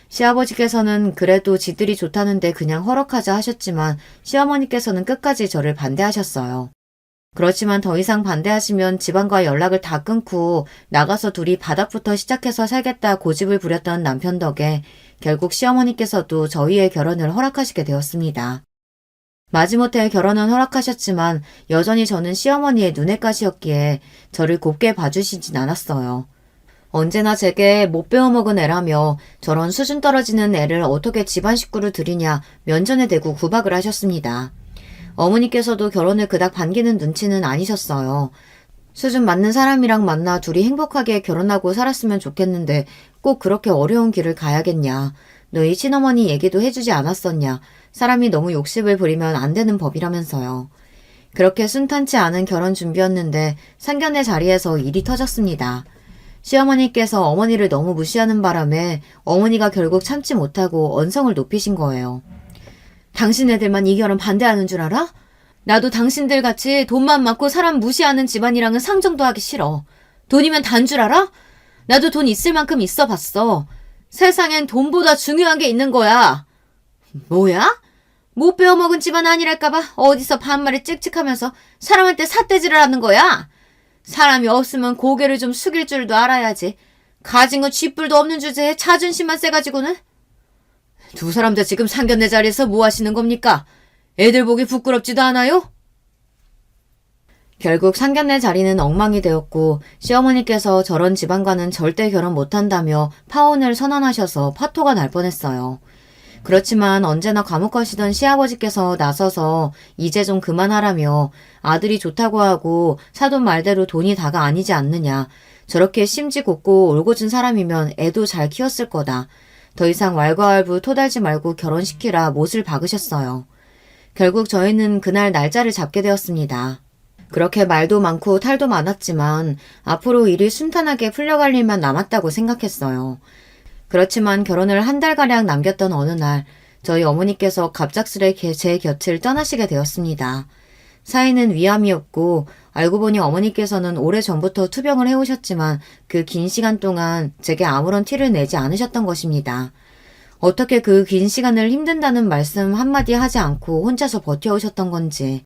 시아버지께서는 그래도 지들이 좋다는데 그냥 허락하자 하셨지만 시어머니께서는 끝까지 저를 반대하셨어요. 그렇지만 더 이상 반대하시면 집안과 연락을 다 끊고 나가서 둘이 바닥부터 시작해서 살겠다 고집을 부렸던 남편 덕에 결국 시어머니께서도 저희의 결혼을 허락하시게 되었습니다. 마지못해 결혼은 허락하셨지만 여전히 저는 시어머니의 눈엣 가시였기에 저를 곱게 봐주시진 않았어요. 언제나 제게 못 배워먹은 애라며 저런 수준 떨어지는 애를 어떻게 집안 식구로 들이냐 면전에 대고 구박을 하셨습니다. 어머니께서도 결혼을 그닥 반기는 눈치는 아니셨어요. 수준 맞는 사람이랑 만나 둘이 행복하게 결혼하고 살았으면 좋겠는데 꼭 그렇게 어려운 길을 가야겠냐. 너희 친어머니 얘기도 해주지 않았었냐. 사람이 너무 욕심을 부리면 안 되는 법이라면서요. 그렇게 순탄치 않은 결혼 준비였는데 상견례 자리에서 일이 터졌습니다. 시어머니께서 어머니를 너무 무시하는 바람에 어머니가 결국 참지 못하고 언성을 높이신 거예요. 당신네들만 이 결혼 반대하는 줄 알아? 나도 당신들같이 돈만 많고 사람 무시하는 집안이랑은 상정도 하기 싫어. 돈이면 단 줄 알아? 나도 돈 있을 만큼 있어 봤어. 세상엔 돈보다 중요한 게 있는 거야. 뭐야? 못 배워먹은 집안 아니랄까봐 어디서 반말을 찍찍하면서 사람한테 삿대질을 하는 거야? 사람이 없으면 고개를 좀 숙일 줄도 알아야지. 가진 건 쥐뿔도 없는 주제에 자존심만 세가지고는. 두 사람들 지금 상견례 자리에서 뭐 하시는 겁니까? 애들 보기 부끄럽지도 않아요? 결국 상견례 자리는 엉망이 되었고 시어머니께서 저런 집안과는 절대 결혼 못한다며 파혼을 선언하셔서 파토가 날 뻔했어요. 그렇지만 언제나 과묵하시던 시아버지께서 나서서 이제 좀 그만하라며 아들이 좋다고 하고 사돈 말대로 돈이 다가 아니지 않느냐. 저렇게 심지 곱고 올곧은 사람이면 애도 잘 키웠을 거다. 더 이상 왈가왈부 토달지 말고 결혼시키라 못을 박으셨어요. 결국 저희는 그날 날짜를 잡게 되었습니다. 그렇게 말도 많고 탈도 많았지만 앞으로 일이 순탄하게 풀려갈 일만 남았다고 생각했어요. 그렇지만 결혼을 한 달가량 남겼던 어느 날 저희 어머니께서 갑작스레 제 곁을 떠나시게 되었습니다. 사이는 위암이었고 알고 보니 어머니께서는 오래전부터 투병을 해오셨지만 그 긴 시간 동안 제게 아무런 티를 내지 않으셨던 것입니다. 어떻게 그 긴 시간을 힘든다는 말씀 한마디 하지 않고 혼자서 버텨오셨던 건지.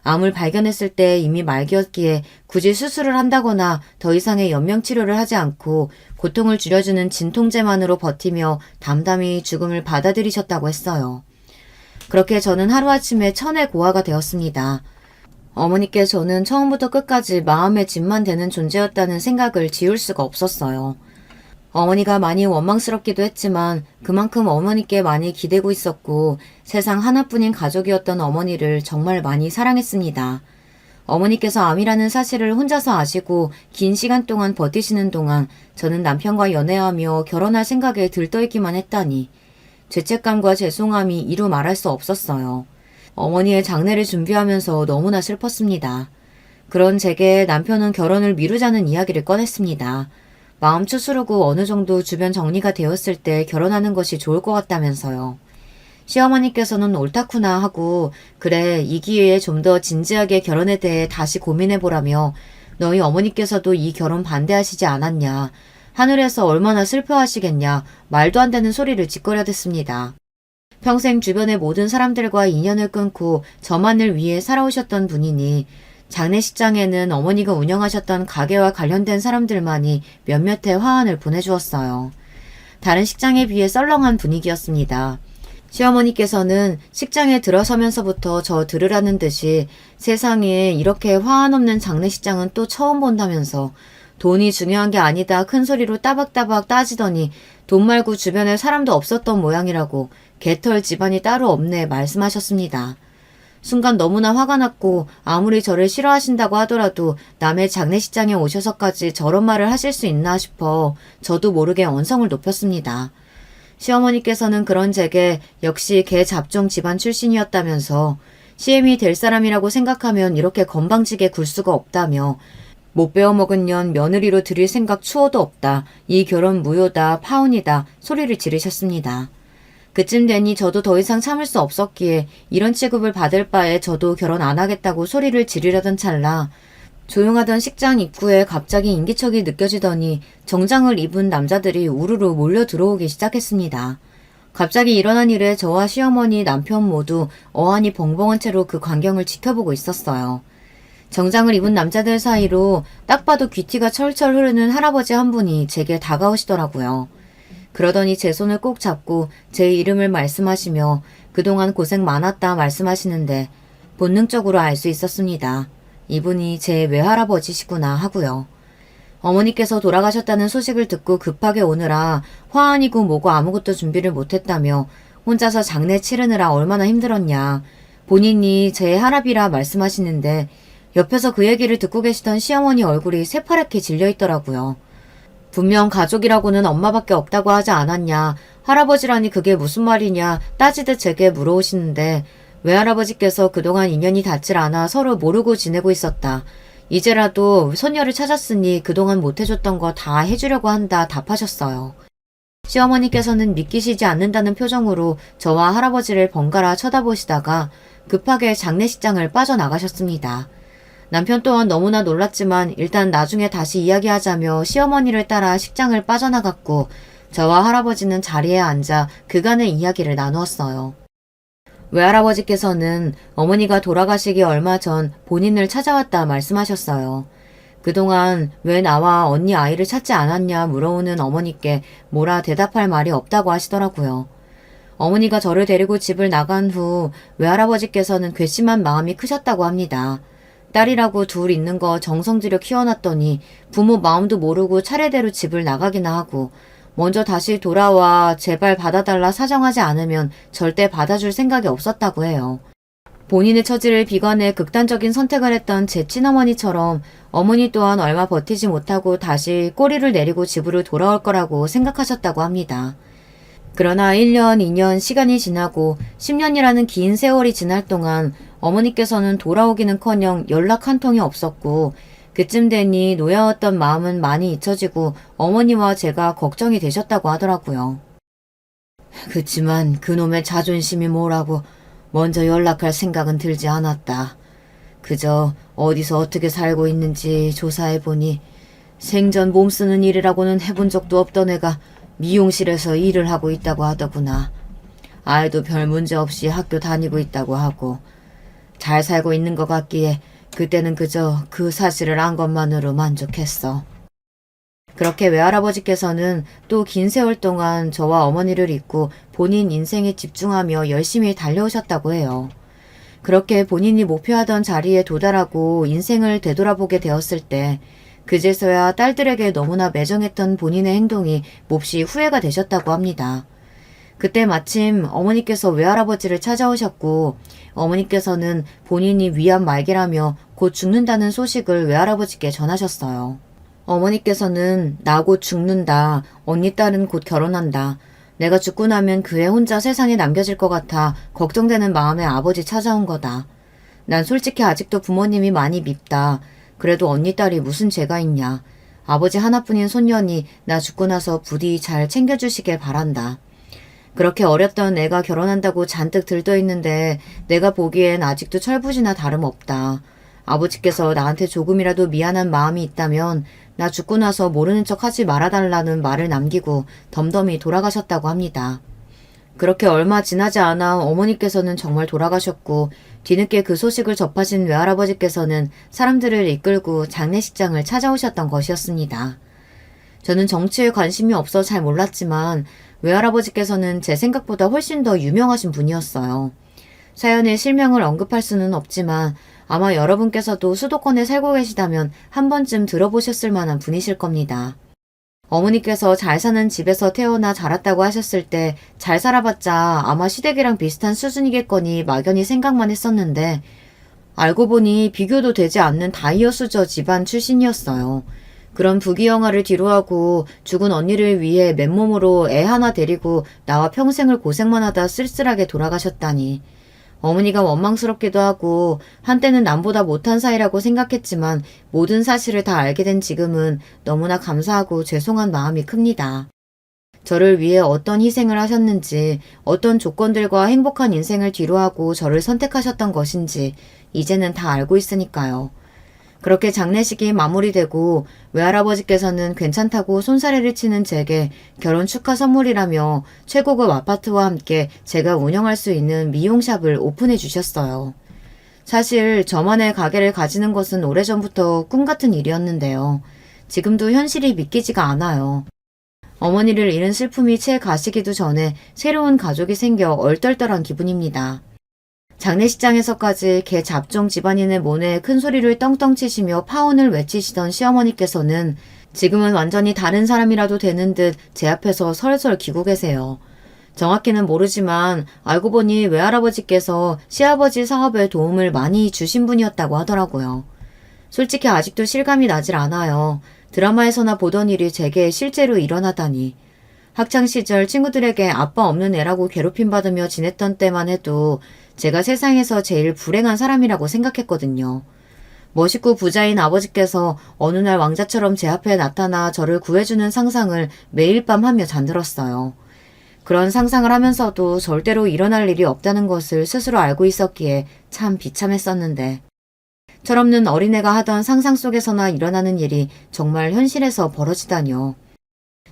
암을 발견했을 때 이미 말기였기에 굳이 수술을 한다거나 더 이상의 연명치료를 하지 않고 고통을 줄여주는 진통제만으로 버티며 담담히 죽음을 받아들이셨다고 했어요. 그렇게 저는 하루아침에 천의 고아가 되었습니다. 어머니께 저는 처음부터 끝까지 마음의 짐만 되는 존재였다는 생각을 지울 수가 없었어요. 어머니가 많이 원망스럽기도 했지만 그만큼 어머니께 많이 기대고 있었고 세상 하나뿐인 가족이었던 어머니를 정말 많이 사랑했습니다. 어머니께서 암이라는 사실을 혼자서 아시고 긴 시간 동안 버티시는 동안 저는 남편과 연애하며 결혼할 생각에 들떠있기만 했다니 죄책감과 죄송함이 이루 말할 수 없었어요. 어머니의 장례를 준비하면서 너무나 슬펐습니다. 그런 제게 남편은 결혼을 미루자는 이야기를 꺼냈습니다. 마음 추스르고 어느 정도 주변 정리가 되었을 때 결혼하는 것이 좋을 것 같다면서요. 시어머니께서는 옳다구나 하고 그래 이 기회에 좀 더 진지하게 결혼에 대해 다시 고민해보라며 너희 어머니께서도 이 결혼 반대하시지 않았냐. 하늘에서 얼마나 슬퍼하시겠냐. 말도 안 되는 소리를 짓거려댔습니다. 평생 주변의 모든 사람들과 인연을 끊고 저만을 위해 살아오셨던 분이니 장례식장에는 어머니가 운영하셨던 가게와 관련된 사람들만이 몇몇의 화환을 보내주었어요. 다른 식장에 비해 썰렁한 분위기였습니다. 시어머니께서는 식장에 들어서면서부터 저 들으라는 듯이 세상에 이렇게 화환 없는 장례식장은 또 처음 본다면서 돈이 중요한 게 아니다 큰 소리로 따박따박 따지더니 돈 말고 주변에 사람도 없었던 모양이라고 개털 집안이 따로 없네 말씀하셨습니다. 순간 너무나 화가 났고 아무리 저를 싫어하신다고 하더라도 남의 장례식장에 오셔서까지 저런 말을 하실 수 있나 싶어 저도 모르게 언성을 높였습니다. 시어머니께서는 그런 제게 역시 개 잡종 집안 출신이었다면서 CM이 될 사람이라고 생각하면 이렇게 건방지게 굴 수가 없다며 못 배워먹은 년 며느리로 들일 생각 추호도 없다. 이 결혼 무효다. 파혼이다. 소리를 지르셨습니다. 그쯤 되니 저도 더 이상 참을 수 없었기에 이런 취급을 받을 바에 저도 결혼 안 하겠다고 소리를 지르려던 찰나 조용하던 식장 입구에 갑자기 인기척이 느껴지더니 정장을 입은 남자들이 우르르 몰려 들어오기 시작했습니다. 갑자기 일어난 일에 저와 시어머니, 남편 모두 어안이 벙벙한 채로 그 광경을 지켜보고 있었어요. 정장을 입은 남자들 사이로 딱 봐도 귀티가 철철 흐르는 할아버지 한 분이 제게 다가오시더라고요. 그러더니 제 손을 꼭 잡고 제 이름을 말씀하시며 그동안 고생 많았다 말씀하시는데 본능적으로 알 수 있었습니다. 이분이 제 외할아버지시구나 하고요. 어머니께서 돌아가셨다는 소식을 듣고 급하게 오느라 화환이고 뭐고 아무것도 준비를 못했다며 혼자서 장례 치르느라 얼마나 힘들었냐. 본인이 제 할아비라 말씀하시는데 옆에서 그 얘기를 듣고 계시던 시어머니 얼굴이 새파랗게 질려있더라고요. 분명 가족이라고는 엄마밖에 없다고 하지 않았냐. 할아버지라니 그게 무슨 말이냐 따지듯 제게 물어오시는데 외할아버지께서 그동안 인연이 닿질 않아 서로 모르고 지내고 있었다. 이제라도 손녀를 찾았으니 그동안 못해줬던 거 다 해주려고 한다 답하셨어요. 시어머니께서는 믿기시지 않는다는 표정으로 저와 할아버지를 번갈아 쳐다보시다가 급하게 장례식장을 빠져나가셨습니다. 남편 또한 너무나 놀랐지만 일단 나중에 다시 이야기하자며 시어머니를 따라 식장을 빠져나갔고 저와 할아버지는 자리에 앉아 그간의 이야기를 나누었어요. 외할아버지께서는 어머니가 돌아가시기 얼마 전 본인을 찾아왔다 말씀하셨어요. 그동안 왜 나와 언니 아이를 찾지 않았냐 물어오는 어머니께 뭐라 대답할 말이 없다고 하시더라고요. 어머니가 저를 데리고 집을 나간 후 외할아버지께서는 괘씸한 마음이 크셨다고 합니다. 딸이라고 둘 있는 거 정성 들여 키워놨더니 부모 마음도 모르고 차례대로 집을 나가기나 하고 먼저 다시 돌아와 제발 받아달라 사정하지 않으면 절대 받아줄 생각이 없었다고 해요. 본인의 처지를 비관해 극단적인 선택을 했던 제 친어머니처럼 어머니 또한 얼마 버티지 못하고 다시 꼬리를 내리고 집으로 돌아올 거라고 생각하셨다고 합니다. 그러나 1년, 2년 시간이 지나고 10년이라는 긴 세월이 지날 동안 어머니께서는 돌아오기는커녕 연락 한 통이 없었고 그쯤 되니 놓여왔던 마음은 많이 잊혀지고 어머니와 제가 걱정이 되셨다고 하더라고요. 그치만 그놈의 자존심이 뭐라고 먼저 연락할 생각은 들지 않았다. 그저 어디서 어떻게 살고 있는지 조사해보니 생전 몸쓰는 일이라고는 해본 적도 없던 애가 미용실에서 일을 하고 있다고 하더구나. 아이도 별 문제 없이 학교 다니고 있다고 하고 잘 살고 있는 것 같기에 그때는 그저 그 사실을 안 것만으로 만족했어. 그렇게 외할아버지께서는 또 긴 세월 동안 저와 어머니를 잊고 본인 인생에 집중하며 열심히 달려오셨다고 해요. 그렇게 본인이 목표하던 자리에 도달하고 인생을 되돌아보게 되었을 때 그제서야 딸들에게 너무나 매정했던 본인의 행동이 몹시 후회가 되셨다고 합니다. 그때 마침 어머니께서 외할아버지를 찾아오셨고 어머니께서는 본인이 위암 말기라며 곧 죽는다는 소식을 외할아버지께 전하셨어요. 어머니께서는 나 곧 죽는다. 언니 딸은 곧 결혼한다. 내가 죽고 나면 그 애 혼자 세상에 남겨질 것 같아 걱정되는 마음에 아버지 찾아온 거다. 난 솔직히 아직도 부모님이 많이 밉다. 그래도 언니 딸이 무슨 죄가 있냐. 아버지 하나뿐인 손녀니 나 죽고 나서 부디 잘 챙겨주시길 바란다. 그렇게 어렸던 애가 결혼한다고 잔뜩 들떠있는데 내가 보기엔 아직도 철부지나 다름없다. 아버지께서 나한테 조금이라도 미안한 마음이 있다면 나 죽고 나서 모르는 척 하지 말아달라는 말을 남기고 덤덤히 돌아가셨다고 합니다. 그렇게 얼마 지나지 않아 어머니께서는 정말 돌아가셨고 뒤늦게 그 소식을 접하신 외할아버지께서는 사람들을 이끌고 장례식장을 찾아오셨던 것이었습니다. 저는 정치에 관심이 없어 잘 몰랐지만 외할아버지께서는 제 생각보다 훨씬 더 유명하신 분이었어요. 사연에 실명을 언급할 수는 없지만 아마 여러분께서도 수도권에 살고 계시다면 한 번쯤 들어보셨을 만한 분이실 겁니다. 어머니께서 잘 사는 집에서 태어나 자랐다고 하셨을 때 잘 살아봤자 아마 시댁이랑 비슷한 수준이겠거니 막연히 생각만 했었는데 알고 보니 비교도 되지 않는 다이어수저 집안 출신이었어요. 그런 부귀영화를 뒤로하고 죽은 언니를 위해 맨몸으로 애 하나 데리고 나와 평생을 고생만 하다 쓸쓸하게 돌아가셨다니. 어머니가 원망스럽기도 하고 한때는 남보다 못한 사이라고 생각했지만 모든 사실을 다 알게 된 지금은 너무나 감사하고 죄송한 마음이 큽니다. 저를 위해 어떤 희생을 하셨는지, 어떤 조건들과 행복한 인생을 뒤로하고 저를 선택하셨던 것인지 이제는 다 알고 있으니까요. 그렇게 장례식이 마무리되고 외할아버지께서는 괜찮다고 손사래를 치는 제게 결혼 축하 선물이라며 최고급 아파트와 함께 제가 운영할 수 있는 미용샵을 오픈해 주셨어요. 사실 저만의 가게를 가지는 것은 오래전부터 꿈같은 일이었는데요. 지금도 현실이 믿기지가 않아요. 어머니를 잃은 슬픔이 채 가시기도 전에 새로운 가족이 생겨 얼떨떨한 기분입니다. 장례식장에서까지 개 잡종 집안인의 모내에 큰 소리를 떵떵 치시며 파혼을 외치시던 시어머니께서는 지금은 완전히 다른 사람이라도 되는 듯 제 앞에서 설설 기고 계세요. 정확히는 모르지만 알고 보니 외할아버지께서 시아버지 사업에 도움을 많이 주신 분이었다고 하더라고요. 솔직히 아직도 실감이 나질 않아요. 드라마에서나 보던 일이 제게 실제로 일어나다니. 학창시절 친구들에게 아빠 없는 애라고 괴롭힘받으며 지냈던 때만 해도 제가 세상에서 제일 불행한 사람이라고 생각했거든요. 멋있고 부자인 아버지께서 어느 날 왕자처럼 제 앞에 나타나 저를 구해주는 상상을 매일 밤 하며 잠들었어요. 그런 상상을 하면서도 절대로 일어날 일이 없다는 것을 스스로 알고 있었기에 참 비참했었는데 철없는 어린애가 하던 상상 속에서나 일어나는 일이 정말 현실에서 벌어지다니요.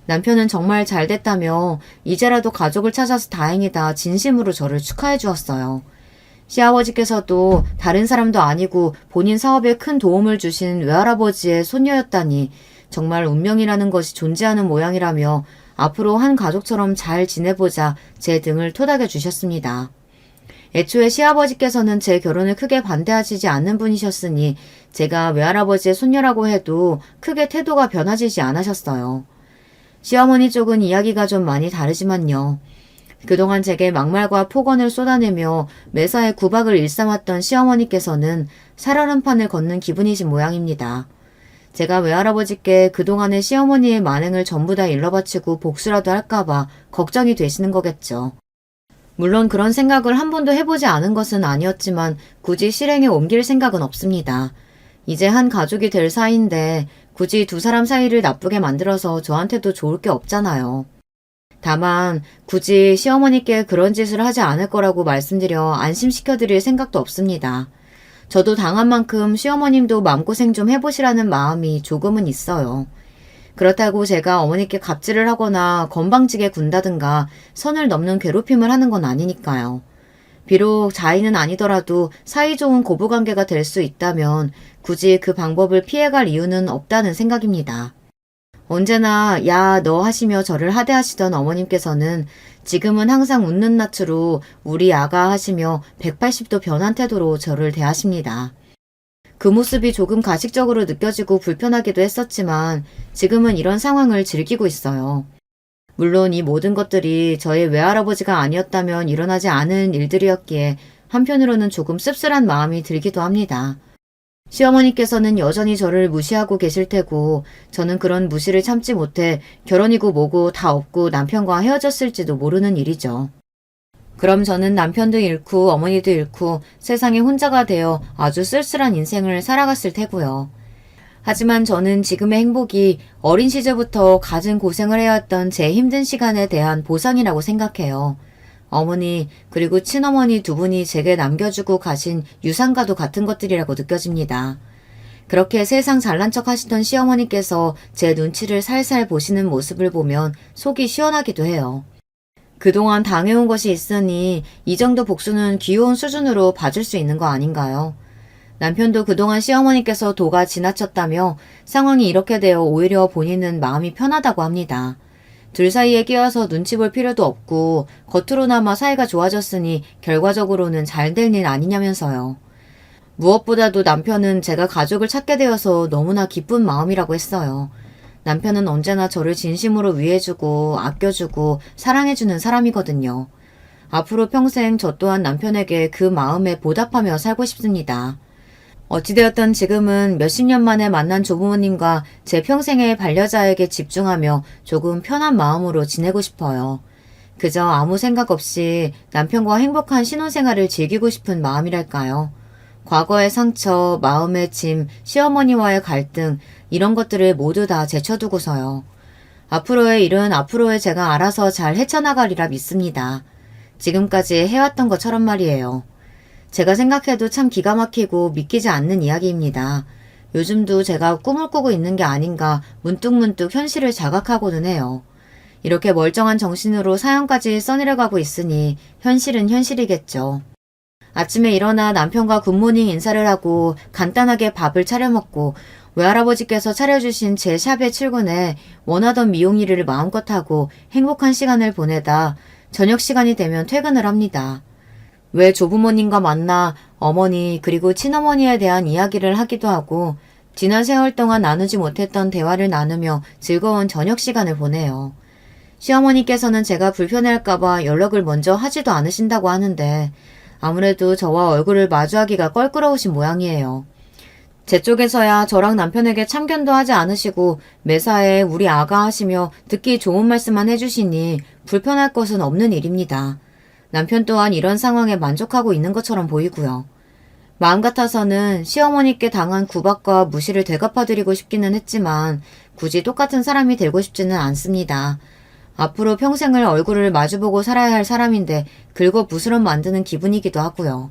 남편은 정말 잘 됐다며 이제라도 가족을 찾아서 다행이다 진심으로 저를 축하해 주었어요. 시아버지께서도 다른 사람도 아니고 본인 사업에 큰 도움을 주신 외할아버지의 손녀였다니 정말 운명이라는 것이 존재하는 모양이라며 앞으로 한 가족처럼 잘 지내보자 제 등을 토닥여 주셨습니다. 애초에 시아버지께서는 제 결혼을 크게 반대하시지 않는 분이셨으니 제가 외할아버지의 손녀라고 해도 크게 태도가 변화지지 않으셨어요. 시어머니 쪽은 이야기가 좀 많이 다르지만요. 그동안 제게 막말과 폭언을 쏟아내며 매사에 구박을 일삼았던 시어머니께서는 살얼음판을 걷는 기분이신 모양입니다. 제가 외할아버지께 그동안의 시어머니의 만행을 전부 다 일러바치고 복수라도 할까봐 걱정이 되시는 거겠죠. 물론 그런 생각을 한 번도 해보지 않은 것은 아니었지만 굳이 실행에 옮길 생각은 없습니다. 이제 한 가족이 될 사이인데 굳이 두 사람 사이를 나쁘게 만들어서 저한테도 좋을 게 없잖아요. 다만 굳이 시어머니께 그런 짓을 하지 않을 거라고 말씀드려 안심시켜드릴 생각도 없습니다. 저도 당한 만큼 시어머님도 마음고생 좀 해보시라는 마음이 조금은 있어요. 그렇다고 제가 어머니께 갑질을 하거나 건방지게 군다든가 선을 넘는 괴롭힘을 하는 건 아니니까요. 비록 자의는 아니더라도 사이좋은 고부관계가 될 수 있다면 굳이 그 방법을 피해갈 이유는 없다는 생각입니다. 언제나 야 너 하시며 저를 하대하시던 어머님께서는 지금은 항상 웃는 낯으로 우리 아가 하시며 180도 변한 태도로 저를 대하십니다. 그 모습이 조금 가식적으로 느껴지고 불편하기도 했었지만 지금은 이런 상황을 즐기고 있어요. 물론 이 모든 것들이 저의 외할아버지가 아니었다면 일어나지 않은 일들이었기에 한편으로는 조금 씁쓸한 마음이 들기도 합니다. 시어머니께서는 여전히 저를 무시하고 계실 테고 저는 그런 무시를 참지 못해 결혼이고 뭐고 다 없고 남편과 헤어졌을지도 모르는 일이죠. 그럼 저는 남편도 잃고 어머니도 잃고 세상에 혼자가 되어 아주 쓸쓸한 인생을 살아갔을 테고요. 하지만 저는 지금의 행복이 어린 시절부터 갖은 고생을 해왔던 제 힘든 시간에 대한 보상이라고 생각해요. 어머니 그리고 친어머니 두 분이 제게 남겨주고 가신 유산과도 같은 것들이라고 느껴집니다. 그렇게 세상 잘난 척 하시던 시어머니께서 제 눈치를 살살 보시는 모습을 보면 속이 시원하기도 해요. 그동안 당해온 것이 있으니 이 정도 복수는 귀여운 수준으로 봐줄 수 있는 거 아닌가요? 남편도 그동안 시어머니께서 도가 지나쳤다며 상황이 이렇게 되어 오히려 본인은 마음이 편하다고 합니다. 둘 사이에 끼어서 눈치 볼 필요도 없고 겉으로나마 사이가 좋아졌으니 결과적으로는 잘 될 일 아니냐면서요. 무엇보다도 남편은 제가 가족을 찾게 되어서 너무나 기쁜 마음이라고 했어요. 남편은 언제나 저를 진심으로 위해주고 아껴주고 사랑해주는 사람이거든요. 앞으로 평생 저 또한 남편에게 그 마음에 보답하며 살고 싶습니다. 어찌되었든 지금은 몇십 년 만에 만난 조부모님과 제 평생의 반려자에게 집중하며 조금 편한 마음으로 지내고 싶어요. 그저 아무 생각 없이 남편과 행복한 신혼생활을 즐기고 싶은 마음이랄까요. 과거의 상처, 마음의 짐, 시어머니와의 갈등 이런 것들을 모두 다 제쳐두고서요. 앞으로의 일은 앞으로의 제가 알아서 잘 헤쳐나가리라 믿습니다. 지금까지 해왔던 것처럼 말이에요. 제가 생각해도 참 기가 막히고 믿기지 않는 이야기입니다. 요즘도 제가 꿈을 꾸고 있는 게 아닌가 문득문득 현실을 자각하고는 해요. 이렇게 멀쩡한 정신으로 사연까지 써내려가고 있으니 현실은 현실이겠죠. 아침에 일어나 남편과 굿모닝 인사를 하고 간단하게 밥을 차려 먹고 외할아버지께서 차려주신 제 샵에 출근해 원하던 미용 일을 마음껏 하고 행복한 시간을 보내다 저녁 시간이 되면 퇴근을 합니다. 왜 조부모님과 만나 어머니 그리고 친어머니에 대한 이야기를 하기도 하고 지난 세월 동안 나누지 못했던 대화를 나누며 즐거운 저녁 시간을 보내요. 시어머니께서는 제가 불편해할까봐 연락을 먼저 하지도 않으신다고 하는데 아무래도 저와 얼굴을 마주하기가 껄끄러우신 모양이에요. 제 쪽에서야 저랑 남편에게 참견도 하지 않으시고 매사에 우리 아가 하시며 듣기 좋은 말씀만 해주시니 불편할 것은 없는 일입니다. 남편 또한 이런 상황에 만족하고 있는 것처럼 보이고요. 마음 같아서는 시어머니께 당한 구박과 무시를 되갚아드리고 싶기는 했지만 굳이 똑같은 사람이 되고 싶지는 않습니다. 앞으로 평생을 얼굴을 마주보고 살아야 할 사람인데 긁어부스럼 만드는 기분이기도 하고요.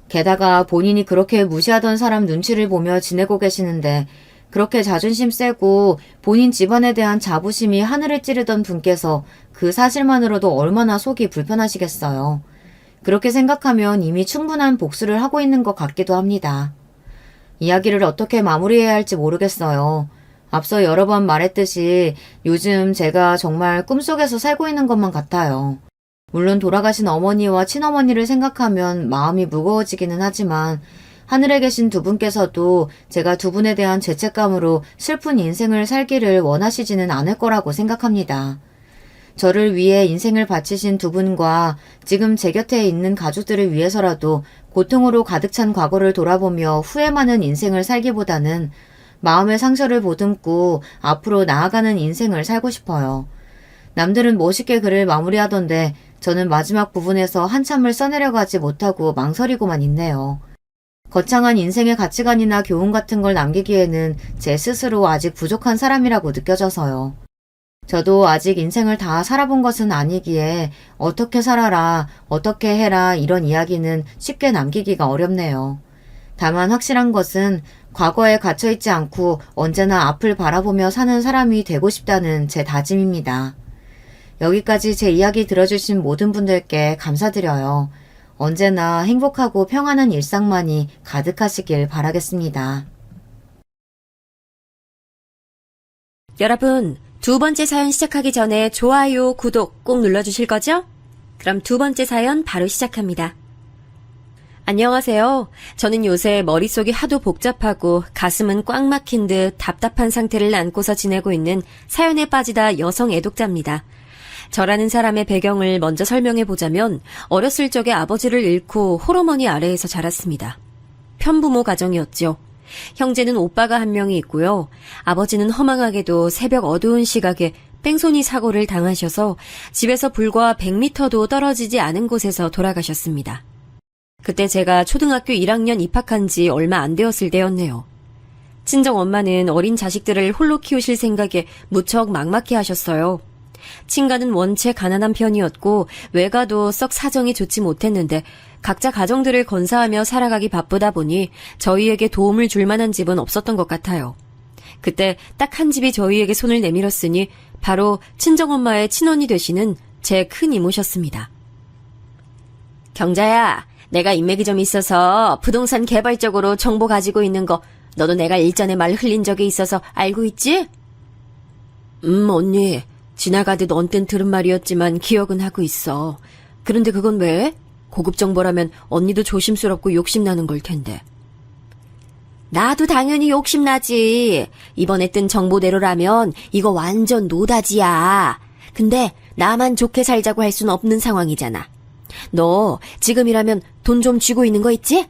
게다가 본인이 그렇게 무시하던 사람 눈치를 보며 지내고 계시는데 그렇게 자존심 세고 본인 집안에 대한 자부심이 하늘을 찌르던 분께서 그 사실만으로도 얼마나 속이 불편하시겠어요. 그렇게 생각하면 이미 충분한 복수를 하고 있는 것 같기도 합니다. 이야기를 어떻게 마무리해야 할지 모르겠어요. 앞서 여러 번 말했듯이 요즘 제가 정말 꿈속에서 살고 있는 것만 같아요. 물론 돌아가신 어머니와 친어머니를 생각하면 마음이 무거워지기는 하지만 하늘에 계신 두 분께서도 제가 두 분에 대한 죄책감으로 슬픈 인생을 살기를 원하시지는 않을 거라고 생각합니다. 저를 위해 인생을 바치신 두 분과 지금 제 곁에 있는 가족들을 위해서라도 고통으로 가득 찬 과거를 돌아보며 후회 많은 인생을 살기보다는 마음의 상처를 보듬고 앞으로 나아가는 인생을 살고 싶어요. 남들은 멋있게 글을 마무리하던데 저는 마지막 부분에서 한참을 써내려가지 못하고 망설이고만 있네요. 거창한 인생의 가치관이나 교훈 같은 걸 남기기에는 제 스스로 아직 부족한 사람이라고 느껴져서요. 저도 아직 인생을 다 살아본 것은 아니기에 어떻게 살아라, 어떻게 해라 이런 이야기는 쉽게 남기기가 어렵네요. 다만 확실한 것은 과거에 갇혀있지 않고 언제나 앞을 바라보며 사는 사람이 되고 싶다는 제 다짐입니다. 여기까지 제 이야기 들어주신 모든 분들께 감사드려요. 언제나 행복하고 평안한 일상만이 가득하시길 바라겠습니다. 여러분, 두 번째 사연 시작하기 전에 좋아요, 구독 꼭 눌러주실 거죠? 그럼 두 번째 사연 바로 시작합니다. 안녕하세요. 저는 요새 머릿속이 하도 복잡하고 가슴은 꽉 막힌 듯 답답한 상태를 안고서 지내고 있는 사연에 빠지다 여성 애독자입니다. 저라는 사람의 배경을 먼저 설명해보자면 어렸을 적에 아버지를 잃고 홀어머니 아래에서 자랐습니다. 편부모 가정이었죠. 형제는 오빠가 한 명이 있고요. 아버지는 허망하게도 새벽 어두운 시각에 뺑소니 사고를 당하셔서 집에서 불과 100m도 떨어지지 않은 곳에서 돌아가셨습니다. 그때 제가 초등학교 1학년 입학한 지 얼마 안 되었을 때였네요. 친정엄마는 어린 자식들을 홀로 키우실 생각에 무척 막막해 하셨어요. 친가는 원체 가난한 편이었고 외가도 썩 사정이 좋지 못했는데 각자 가정들을 건사하며 살아가기 바쁘다 보니 저희에게 도움을 줄 만한 집은 없었던 것 같아요. 그때 딱 한 집이 저희에게 손을 내밀었으니 바로 친정엄마의 친언니 되시는 제 큰 이모셨습니다. 경자야, 내가 인맥이 좀 있어서 부동산 개발 쪽으로 정보 가지고 있는 거 너도 내가 일전에 말 흘린 적이 있어서 알고 있지? 언니. 지나가듯 언뜻 들은 말이었지만 기억은 하고 있어. 그런데 그건 왜? 고급 정보라면 언니도 조심스럽고 욕심나는 걸 텐데. 나도 당연히 욕심나지. 이번에 뜬 정보대로라면 이거 완전 노다지야. 근데 나만 좋게 살자고 할 순 없는 상황이잖아. 너 지금이라면 돈 좀 쥐고 있는 거 있지?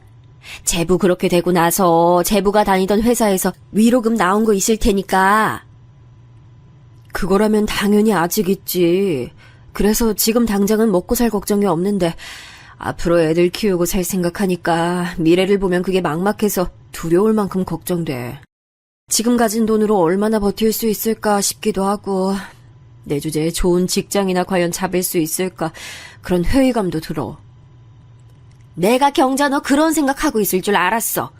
제부 그렇게 되고 나서 제부가 다니던 회사에서 위로금 나온 거 있을 테니까. 그거라면 당연히 아직 있지. 그래서 지금 당장은 먹고 살 걱정이 없는데 앞으로 애들 키우고 살 생각하니까 미래를 보면 그게 막막해서 두려울 만큼 걱정돼. 지금 가진 돈으로 얼마나 버틸 수 있을까 싶기도 하고 내 주제에 좋은 직장이나 과연 잡을 수 있을까 그런 회의감도 들어. 내가 경자 너 그런 생각하고 있을 줄 알았어.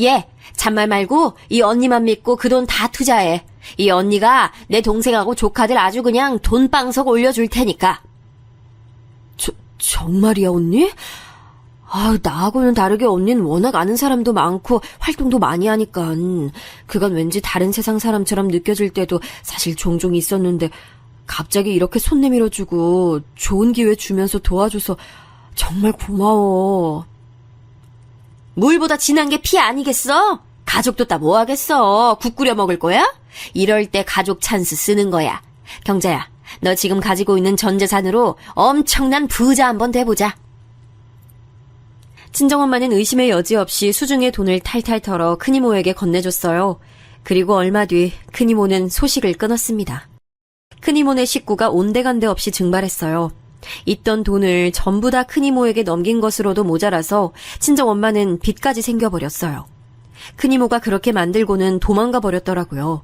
얘 잔말 말고 이 언니만 믿고 그 돈 다 투자해. 이 언니가 내 동생하고 조카들 아주 그냥 돈방석 올려줄 테니까. 정말이야 언니? 나하고는 다르게 언니는 워낙 아는 사람도 많고 활동도 많이 하니까 그건 왠지 다른 세상 사람처럼 느껴질 때도 사실 종종 있었는데 갑자기 이렇게 손 내밀어주고 좋은 기회 주면서 도와줘서 정말 고마워. 물보다 진한 게 피 아니겠어? 가족도 다 뭐 하겠어? 국 끓여 먹을 거야? 이럴 때 가족 찬스 쓰는 거야. 경자야, 너 지금 가지고 있는 전 재산으로 엄청난 부자 한번 돼보자. 친정엄마는 의심의 여지 없이 수중에 돈을 탈탈 털어 큰이모에게 건네줬어요. 그리고 얼마 뒤 큰이모는 소식을 끊었습니다. 큰이모네 식구가 온데간데 없이 증발했어요. 있던 돈을 전부 다 큰이모에게 넘긴 것으로도 모자라서 친정엄마는 빚까지 생겨버렸어요. 큰이모가 그렇게 만들고는 도망가 버렸더라고요.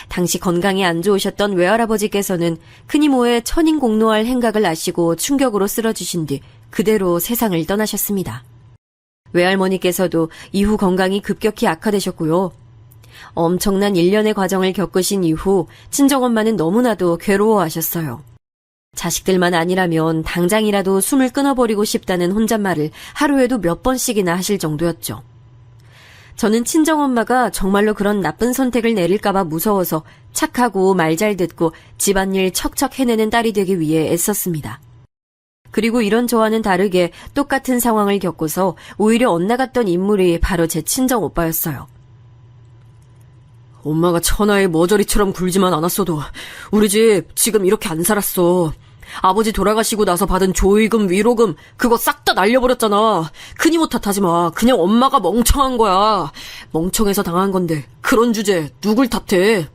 당시 건강이 안 좋으셨던 외할아버지께서는 큰이모의 천인공노할 행각을 아시고 충격으로 쓰러지신 뒤 그대로 세상을 떠나셨습니다. 외할머니께서도 이후 건강이 급격히 악화되셨고요. 엄청난 일련의 과정을 겪으신 이후 친정엄마는 너무나도 괴로워하셨어요. 자식들만 아니라면 당장이라도 숨을 끊어버리고 싶다는 혼잣말을 하루에도 몇 번씩이나 하실 정도였죠. 저는 친정엄마가 정말로 그런 나쁜 선택을 내릴까봐 무서워서 착하고 말 잘 듣고 집안일 척척 해내는 딸이 되기 위해 애썼습니다. 그리고 이런 저와는 다르게 똑같은 상황을 겪고서 오히려 엇나갔던 인물이 바로 제 친정 오빠였어요. 엄마가 천하의 머저리처럼 굴지만 않았어도 우리 집 지금 이렇게 안 살았어. 아버지 돌아가시고 나서 받은 조의금, 위로금 그거 싹 다 날려버렸잖아. 큰 이모 탓하지 마. 그냥 엄마가 멍청한 거야. 멍청해서 당한 건데 그런 주제 누굴 탓해.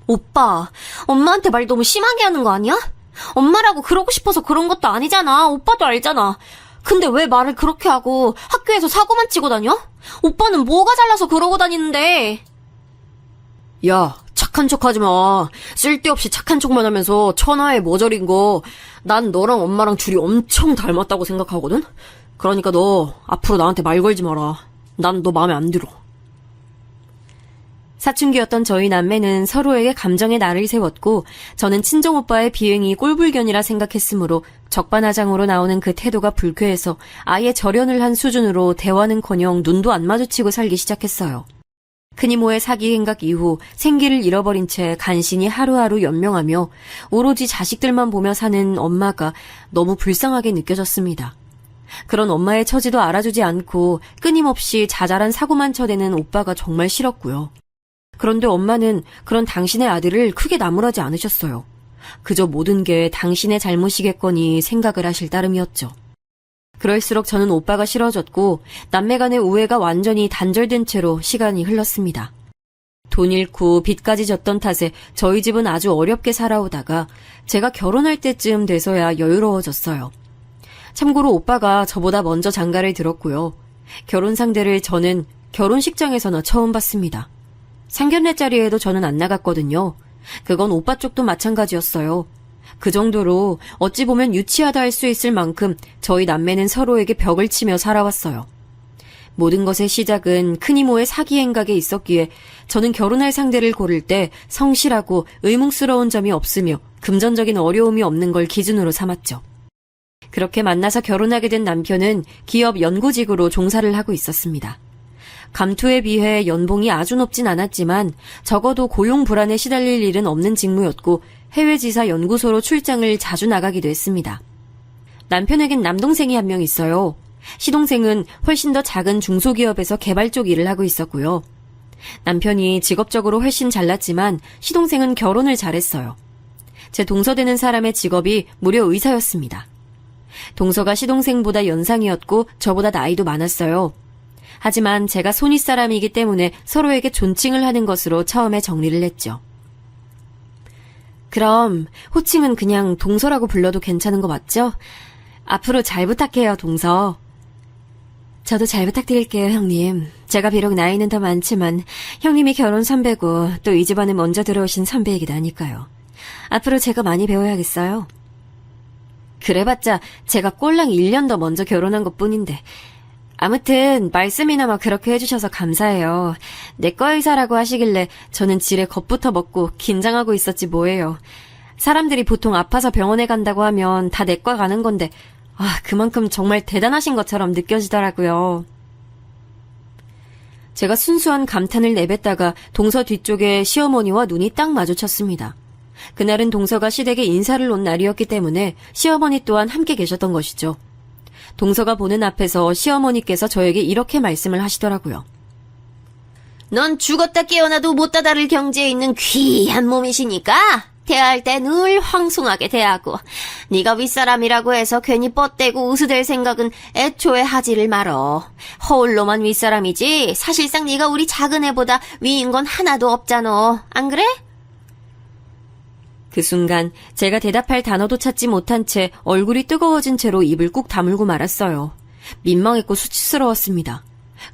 오빠, 엄마한테 말 너무 심하게 하는 거 아니야? 엄마라고 그러고 싶어서 그런 것도 아니잖아. 오빠도 알잖아. 근데 왜 말을 그렇게 하고 학교에서 사고만 치고 다녀? 오빠는 뭐가 잘나서 그러고 다니는데. 야, 착한 척 하지 마. 쓸데없이 착한 척만 하면서 천하의 머저리인 거. 난 너랑 엄마랑 둘이 엄청 닮았다고 생각하거든? 그러니까 너 앞으로 나한테 말 걸지 마라. 난 너 마음에 안 들어. 사춘기였던 저희 남매는 서로에게 감정의 날을 세웠고 저는 친정오빠의 비행이 꼴불견이라 생각했으므로 적반하장으로 나오는 그 태도가 불쾌해서 아예 절연을 한 수준으로 대화는커녕 눈도 안 마주치고 살기 시작했어요. 큰이모의 사기 행각 이후 생기를 잃어버린 채 간신히 하루하루 연명하며 오로지 자식들만 보며 사는 엄마가 너무 불쌍하게 느껴졌습니다. 그런 엄마의 처지도 알아주지 않고 끊임없이 자잘한 사고만 쳐대는 오빠가 정말 싫었고요. 그런데 엄마는 그런 당신의 아들을 크게 나무라지 않으셨어요. 그저 모든 게 당신의 잘못이겠거니 생각을 하실 따름이었죠. 그럴수록 저는 오빠가 싫어졌고 남매 간의 우애가 완전히 단절된 채로 시간이 흘렀습니다. 돈 잃고 빚까지 졌던 탓에 저희 집은 아주 어렵게 살아오다가 제가 결혼할 때쯤 돼서야 여유로워졌어요. 참고로 오빠가 저보다 먼저 장가를 들었고요. 결혼 상대를 저는 결혼식장에서나 처음 봤습니다. 상견례 자리에도 저는 안 나갔거든요. 그건 오빠 쪽도 마찬가지였어요. 그 정도로 어찌 보면 유치하다 할 수 있을 만큼 저희 남매는 서로에게 벽을 치며 살아왔어요. 모든 것의 시작은 큰이모의 사기 행각에 있었기에 저는 결혼할 상대를 고를 때 성실하고 의문스러운 점이 없으며 금전적인 어려움이 없는 걸 기준으로 삼았죠. 그렇게 만나서 결혼하게 된 남편은 기업 연구직으로 종사를 하고 있었습니다. 감투에 비해 연봉이 아주 높진 않았지만 적어도 고용 불안에 시달릴 일은 없는 직무였고 해외 지사 연구소로 출장을 자주 나가기도 했습니다. 남편에겐 남동생이 한 명 있어요. 시동생은 훨씬 더 작은 중소기업에서 개발 쪽 일을 하고 있었고요. 남편이 직업적으로 훨씬 잘났지만 시동생은 결혼을 잘했어요. 제 동서되는 사람의 직업이 무려 의사였습니다. 동서가 시동생보다 연상이었고 저보다 나이도 많았어요. 하지만 제가 손윗 사람이기 때문에 서로에게 존칭을 하는 것으로 처음에 정리를 했죠. 그럼 호칭은 그냥 동서라고 불러도 괜찮은 거 맞죠? 앞으로 잘 부탁해요, 동서. 저도 잘 부탁드릴게요, 형님. 제가 비록 나이는 더 많지만 형님이 결혼 선배고 또 이 집안에 먼저 들어오신 선배이기도 하니까요. 앞으로 제가 많이 배워야겠어요. 그래봤자 제가 꼴랑 1년 더 먼저 결혼한 것뿐인데 아무튼 말씀이나마 그렇게 해주셔서 감사해요. 내과 의사라고 하시길래 저는 지레 겁부터 먹고 긴장하고 있었지 뭐예요. 사람들이 보통 아파서 병원에 간다고 하면 다 내과 가는 건데 그만큼 정말 대단하신 것처럼 느껴지더라고요. 제가 순수한 감탄을 내뱉다가 동서 뒤쪽에 시어머니와 눈이 딱 마주쳤습니다. 그날은 동서가 시댁에 인사를 온 날이었기 때문에 시어머니 또한 함께 계셨던 것이죠. 동서가 보는 앞에서 시어머니께서 저에게 이렇게 말씀을 하시더라고요. 넌 죽었다 깨어나도 못 다다를 경지에 있는 귀한 몸이시니까 대할 때 늘 황송하게 대하고 네가 윗사람이라고 해서 괜히 뻗대고 우스댈 생각은 애초에 하지를 말어. 허울로만 윗사람이지 사실상 네가 우리 작은 애보다 위인 건 하나도 없잖아. 안 그래? 그 순간 제가 대답할 단어도 찾지 못한 채 얼굴이 뜨거워진 채로 입을 꾹 다물고 말았어요. 민망했고 수치스러웠습니다.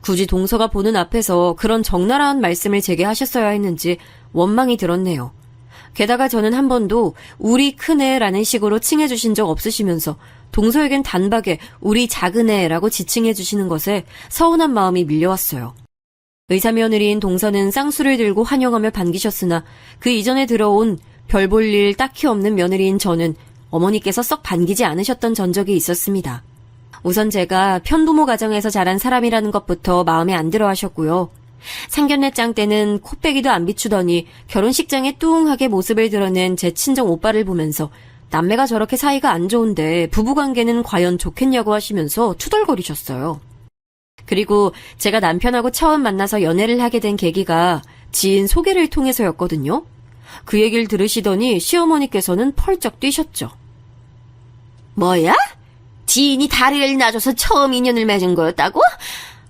굳이 동서가 보는 앞에서 그런 적나라한 말씀을 제게 하셨어야 했는지 원망이 들었네요. 게다가 저는 한 번도 우리 큰애라는 식으로 칭해주신 적 없으시면서 동서에겐 단박에 우리 작은애라고 지칭해주시는 것에 서운한 마음이 밀려왔어요. 의사 며느리인 동서는 쌍수를 들고 환영하며 반기셨으나 그 이전에 들어온 별 볼 일 딱히 없는 며느리인 저는 어머니께서 썩 반기지 않으셨던 전적이 있었습니다. 우선 제가 편부모 가정에서 자란 사람이라는 것부터 마음에 안 들어 하셨고요. 상견례장 때는 코빼기도 안 비추더니 결혼식장에 뚱하게 모습을 드러낸 제 친정 오빠를 보면서 남매가 저렇게 사이가 안 좋은데 부부관계는 과연 좋겠냐고 하시면서 투덜거리셨어요. 그리고 제가 남편하고 처음 만나서 연애를 하게 된 계기가 지인 소개를 통해서였거든요. 그 얘기를 들으시더니 시어머니께서는 펄쩍 뛰셨죠. 뭐야? 지인이 다리를 놔줘서 처음 인연을 맺은 거였다고?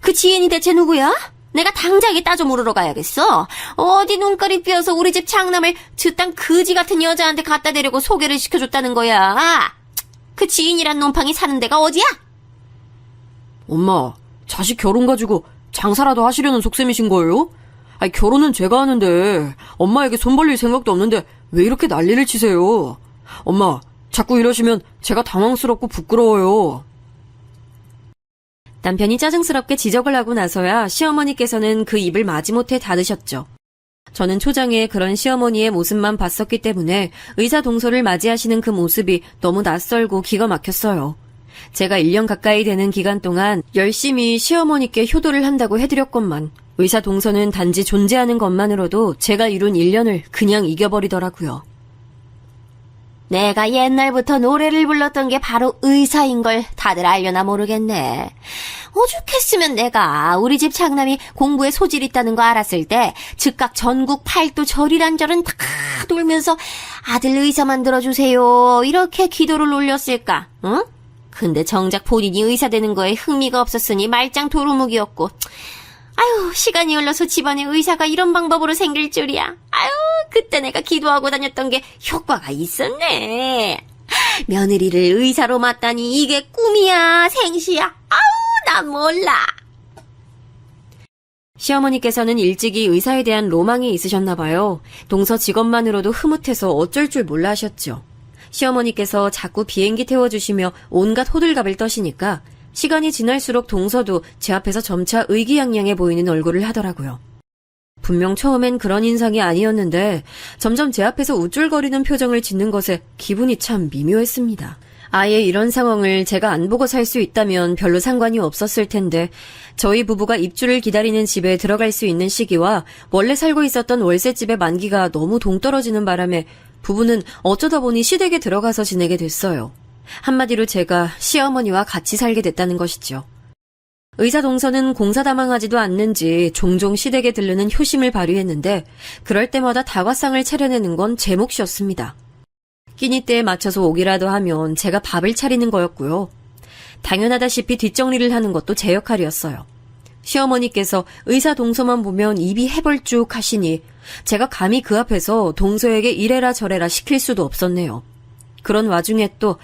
그 지인이 대체 누구야? 내가 당장에 따져 물으러 가야겠어. 어디 눈깔이 삐어서 우리 집 장남을 저딴 거지 같은 여자한테 갖다 대려고 소개를 시켜줬다는 거야. 그 지인이란 놈팡이 사는 데가 어디야? 엄마, 자식 결혼 가지고 장사라도 하시려는 속셈이신 거예요? 아니, 결혼은 제가 하는데 엄마에게 손 벌릴 생각도 없는데 왜 이렇게 난리를 치세요? 엄마, 자꾸 이러시면 제가 당황스럽고 부끄러워요. 남편이 짜증스럽게 지적을 하고 나서야 시어머니께서는 그 입을 마지못해 닫으셨죠. 저는 초장에 그런 시어머니의 모습만 봤었기 때문에 의사 동서를 맞이하시는 그 모습이 너무 낯설고 기가 막혔어요. 제가 1년 가까이 되는 기간 동안 열심히 시어머니께 효도를 한다고 해드렸건만 의사 동서는 단지 존재하는 것만으로도 제가 이룬 1년을 그냥 이겨버리더라고요. 내가 옛날부터 노래를 불렀던 게 바로 의사인 걸 다들 알려나 모르겠네. 오죽했으면 내가 우리 집 장남이 공부에 소질 있다는 거 알았을 때 즉각 전국 팔도 절이란절은 다 돌면서 아들 의사 만들어주세요 이렇게 기도를 올렸을까? 응? 근데 정작 본인이 의사 되는 거에 흥미가 없었으니 말짱 도루묵이었고, 아유, 시간이 흘러서 집안에 의사가 이런 방법으로 생길 줄이야. 아유, 그때 내가 기도하고 다녔던 게 효과가 있었네. 며느리를 의사로 맞다니 이게 꿈이야, 생시야. 아우, 난 몰라. 시어머니께서는 일찍이 의사에 대한 로망이 있으셨나 봐요. 동서 직업만으로도 흐뭇해서 어쩔 줄 몰라 하셨죠. 시어머니께서 자꾸 비행기 태워주시며 온갖 호들갑을 떠시니까 시간이 지날수록 동서도 제 앞에서 점차 의기양양해 보이는 얼굴을 하더라고요. 분명 처음엔 그런 인상이 아니었는데 점점 제 앞에서 우쭐거리는 표정을 짓는 것에 기분이 참 미묘했습니다. 아예 이런 상황을 제가 안 보고 살 수 있다면 별로 상관이 없었을 텐데 저희 부부가 입주를 기다리는 집에 들어갈 수 있는 시기와 원래 살고 있었던 월세집의 만기가 너무 동떨어지는 바람에 부부는 어쩌다 보니 시댁에 들어가서 지내게 됐어요. 한마디로 제가 시어머니와 같이 살게 됐다는 것이죠. 의사 동서는 공사다망하지도 않는지 종종 시댁에 들르는 효심을 발휘했는데 그럴 때마다 다과상을 차려내는 건 제 몫이었습니다. 끼니 때에 맞춰서 오기라도 하면 제가 밥을 차리는 거였고요. 당연하다시피 뒷정리를 하는 것도 제 역할이었어요. 시어머니께서 의사 동서만 보면 입이 해벌쭉 하시니 제가 감히 그 앞에서 동서에게 이래라 저래라 시킬 수도 없었네요. 그런 와중에 또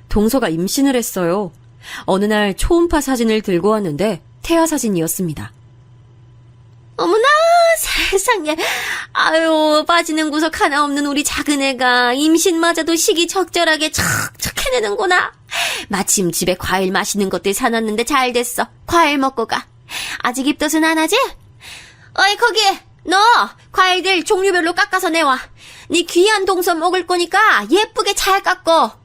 동서가 임신을 했어요. 어느 날 초음파 사진을 들고 왔는데 태아 사진이었습니다. 어머나, 세상에. 아유, 빠지는 구석 하나 없는 우리 작은 애가 임신마저도 시기적절하게 척척 해내는구나. 마침 집에 과일 맛있는 것들 사놨는데 잘 됐어. 과일 먹고 가. 아직 입덧은 안 하지? 어이, 거기, 너 과일들 종류별로 깎아서 내와. 네 귀한 동서 먹을 거니까 예쁘게 잘 깎어.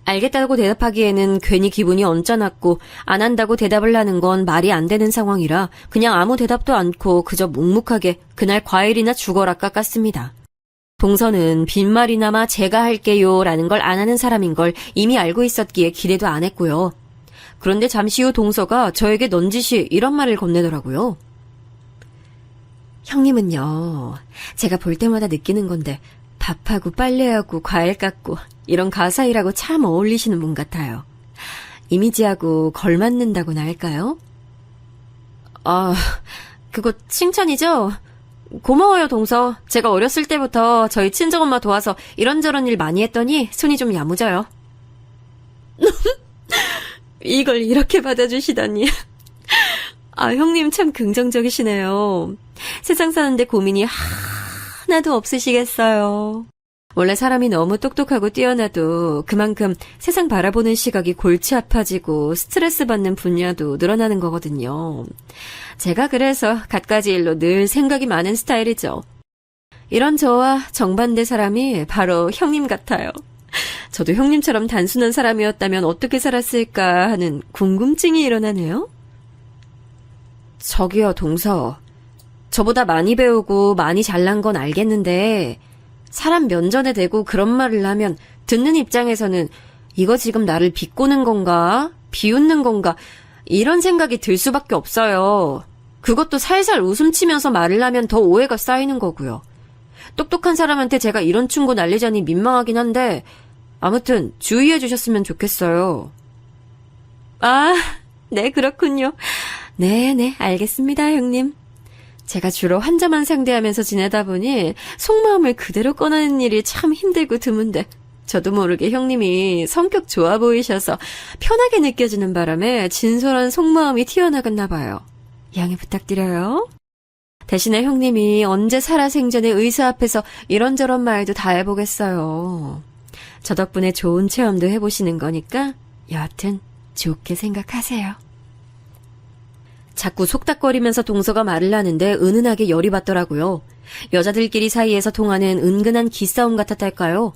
알겠다고 대답하기에는 괜히 기분이 언짢았고 안 한다고 대답을 하는 건 말이 안 되는 상황이라 그냥 아무 대답도 않고 그저 묵묵하게 그날 과일이나 죽어라 깎았습니다. 동서는 빈말이나마 제가 할게요 라는 걸 안 하는 사람인 걸 이미 알고 있었기에 기대도 안 했고요. 그런데 잠시 후 동서가 저에게 넌지시 이런 말을 건네더라고요. 형님은요, 제가 볼 때마다 느끼는 건데 밥하고 빨래하고 과일 깎고 이런 가사일하고 참 어울리시는 분 같아요. 이미지하고 걸맞는다고나 할까요? 아, 그거 칭찬이죠? 고마워요, 동서. 제가 어렸을 때부터 저희 친정엄마 도와서 이런저런 일 많이 했더니 손이 좀 야무져요. 이걸 이렇게 받아주시다니. 아, 형님 참 긍정적이시네요. 세상 사는데 고민이 하나도 없으시겠어요. 원래 사람이 너무 똑똑하고 뛰어나도 그만큼 세상 바라보는 시각이 골치 아파지고 스트레스 받는 분야도 늘어나는 거거든요. 제가 그래서 갖가지 일로 늘 생각이 많은 스타일이죠. 이런 저와 정반대 사람이 바로 형님 같아요. 저도 형님처럼 단순한 사람이었다면 어떻게 살았을까 하는 궁금증이 일어나네요. 저기요, 동서. 저보다 많이 배우고 많이 잘난 건 알겠는데 사람 면전에 대고 그런 말을 하면 듣는 입장에서는 이거 지금 나를 비꼬는 건가? 비웃는 건가? 이런 생각이 들 수밖에 없어요. 그것도 살살 웃음 치면서 말을 하면 더 오해가 쌓이는 거고요. 똑똑한 사람한테 제가 이런 충고 날리자니 민망하긴 한데 아무튼 주의해 주셨으면 좋겠어요. 아, 네, 그렇군요. 네네, 알겠습니다, 형님. 제가 주로 환자만 상대하면서 지내다 보니 속마음을 그대로 꺼내는 일이 참 힘들고 드문데 저도 모르게 형님이 성격 좋아 보이셔서 편하게 느껴지는 바람에 진솔한 속마음이 튀어나갔나 봐요. 양해 부탁드려요. 대신에 형님이 언제 살아생전에 의사 앞에서 이런저런 말도 다 해보겠어요. 저 덕분에 좋은 체험도 해보시는 거니까 여하튼 좋게 생각하세요. 자꾸 속닥거리면서 동서가 말을 하는데 은은하게 열이 받더라고요. 여자들끼리 사이에서 통하는 은근한 기싸움 같았달까요?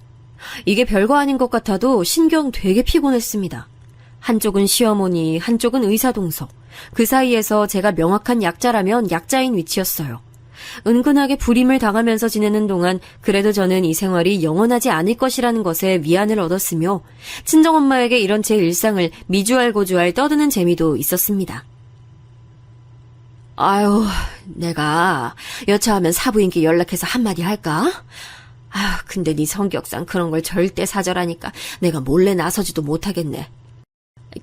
이게 별거 아닌 것 같아도 신경 되게 피곤했습니다. 한쪽은 시어머니, 한쪽은 의사 동서. 그 사이에서 제가 명확한 약자라면 약자인 위치였어요. 은근하게 불임을 당하면서 지내는 동안 그래도 저는 이 생활이 영원하지 않을 것이라는 것에 위안을 얻었으며 친정엄마에게 이런 제 일상을 미주알고주알 떠드는 재미도 있었습니다. 아유, 내가 여차하면 사부인께 연락해서 한마디 할까? 아유, 근데 네 성격상 그런 걸 절대 사절하니까 내가 몰래 나서지도 못하겠네.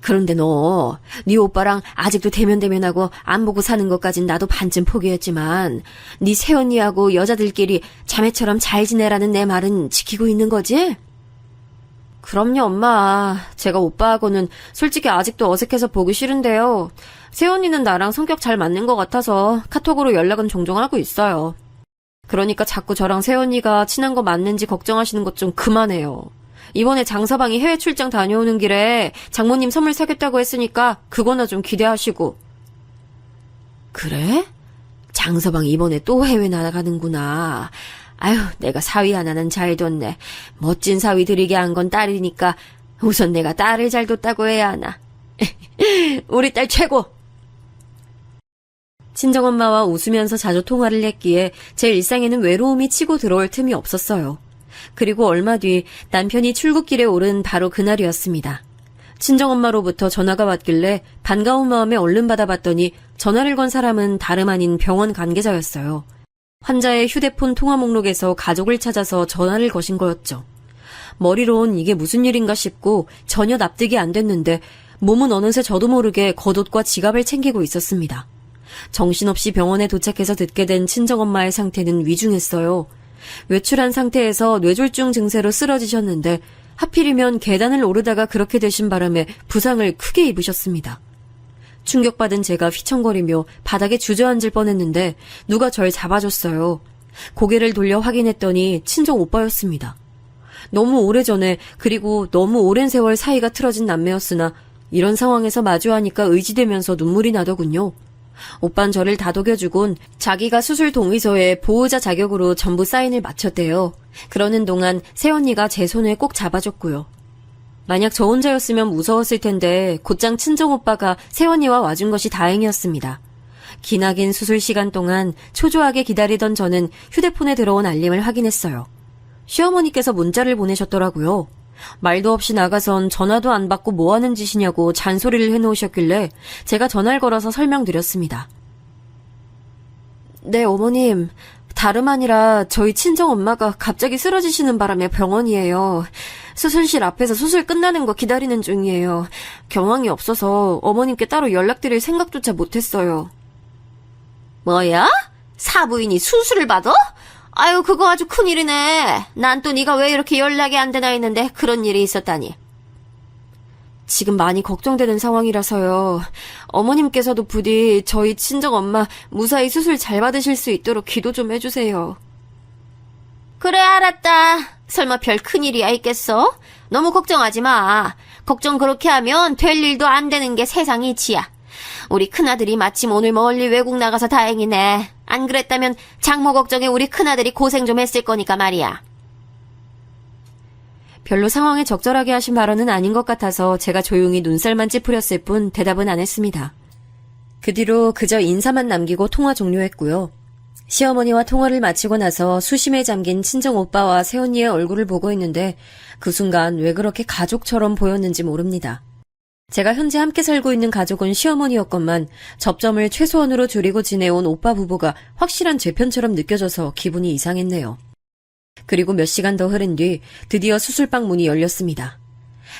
그런데 너, 네 오빠랑 아직도 대면대면하고 안 보고 사는 것까진 나도 반쯤 포기했지만 네 새언니하고 여자들끼리 자매처럼 잘 지내라는 내 말은 지키고 있는 거지? 그럼요, 엄마. 제가 오빠하고는 솔직히 아직도 어색해서 보기 싫은데요. 새언니는 나랑 성격 잘 맞는 것 같아서 카톡으로 연락은 종종 하고 있어요. 그러니까 자꾸 저랑 새언니가 친한 거 맞는지 걱정하시는 것 좀 그만해요. 이번에 장서방이 해외 출장 다녀오는 길에 장모님 선물 사겠다고 했으니까 그거나 좀 기대하시고. 그래? 장서방이 이번에 또 해외 나가는구나. 아유, 내가 사위 하나는 잘 뒀네. 멋진 사위 들이게 한 건 딸이니까 우선 내가 딸을 잘 뒀다고 해야 하나. 우리 딸 최고! 친정엄마와 웃으면서 자주 통화를 했기에 제 일상에는 외로움이 치고 들어올 틈이 없었어요. 그리고 얼마 뒤 남편이 출국길에 오른 바로 그날이었습니다. 친정엄마로부터 전화가 왔길래 반가운 마음에 얼른 받아봤더니 전화를 건 사람은 다름 아닌 병원 관계자였어요. 환자의 휴대폰 통화 목록에서 가족을 찾아서 전화를 거신 거였죠. 머리론 이게 무슨 일인가 싶고 전혀 납득이 안 됐는데 몸은 어느새 저도 모르게 겉옷과 지갑을 챙기고 있었습니다. 정신없이 병원에 도착해서 듣게 된 친정엄마의 상태는 위중했어요. 외출한 상태에서 뇌졸중 증세로 쓰러지셨는데 하필이면 계단을 오르다가 그렇게 되신 바람에 부상을 크게 입으셨습니다. 충격받은 제가 휘청거리며 바닥에 주저앉을 뻔했는데 누가 절 잡아줬어요. 고개를 돌려 확인했더니 친정 오빠였습니다. 너무 오래전에 그리고 너무 오랜 세월 사이가 틀어진 남매였으나 이런 상황에서 마주하니까 의지되면서 눈물이 나더군요. 오빤 저를 다독여주곤 자기가 수술 동의서에 보호자 자격으로 전부 사인을 마쳤대요. 그러는 동안 새언니가 제 손을 꼭 잡아줬고요. 만약 저 혼자였으면 무서웠을 텐데 곧장 친정오빠가 새언니와 와준 것이 다행이었습니다. 기나긴 수술 시간 동안 초조하게 기다리던 저는 휴대폰에 들어온 알림을 확인했어요. 시어머니께서 문자를 보내셨더라고요. 말도 없이 나가선 전화도 안 받고 뭐 하는 짓이냐고 잔소리를 해놓으셨길래 제가 전화를 걸어서 설명드렸습니다. 네, 어머님. 다름 아니라 저희 친정엄마가 갑자기 쓰러지시는 바람에 병원이에요. 수술실 앞에서 수술 끝나는 거 기다리는 중이에요. 경황이 없어서 어머님께 따로 연락드릴 생각조차 못했어요. 뭐야? 사부인이 수술을 받아? 아유, 그거 아주 큰일이네. 난 또 네가 왜 이렇게 연락이 안 되나 했는데 그런 일이 있었다니. 지금 많이 걱정되는 상황이라서요. 어머님께서도 부디 저희 친정엄마 무사히 수술 잘 받으실 수 있도록 기도 좀 해주세요. 그래, 알았다. 설마 별 큰일이야 있겠어? 너무 걱정하지 마. 걱정 그렇게 하면 될 일도 안 되는 게 세상 이치야. 우리 큰아들이 마침 오늘 멀리 외국 나가서 다행이네. 안 그랬다면 장모 걱정에 우리 큰아들이 고생 좀 했을 거니까 말이야. 별로 상황에 적절하게 하신 발언은 아닌 것 같아서 제가 조용히 눈살만 찌푸렸을 뿐 대답은 안 했습니다. 그 뒤로 그저 인사만 남기고 통화 종료했고요. 시어머니와 통화를 마치고 나서 수심에 잠긴 친정 오빠와 새언니의 얼굴을 보고 있는데 그 순간 왜 그렇게 가족처럼 보였는지 모릅니다. 제가 현재 함께 살고 있는 가족은 시어머니였건만 접점을 최소한으로 줄이고 지내온 오빠 부부가 확실한 제 편처럼 느껴져서 기분이 이상했네요. 그리고 몇 시간 더 흐른 뒤 드디어 수술방 문이 열렸습니다.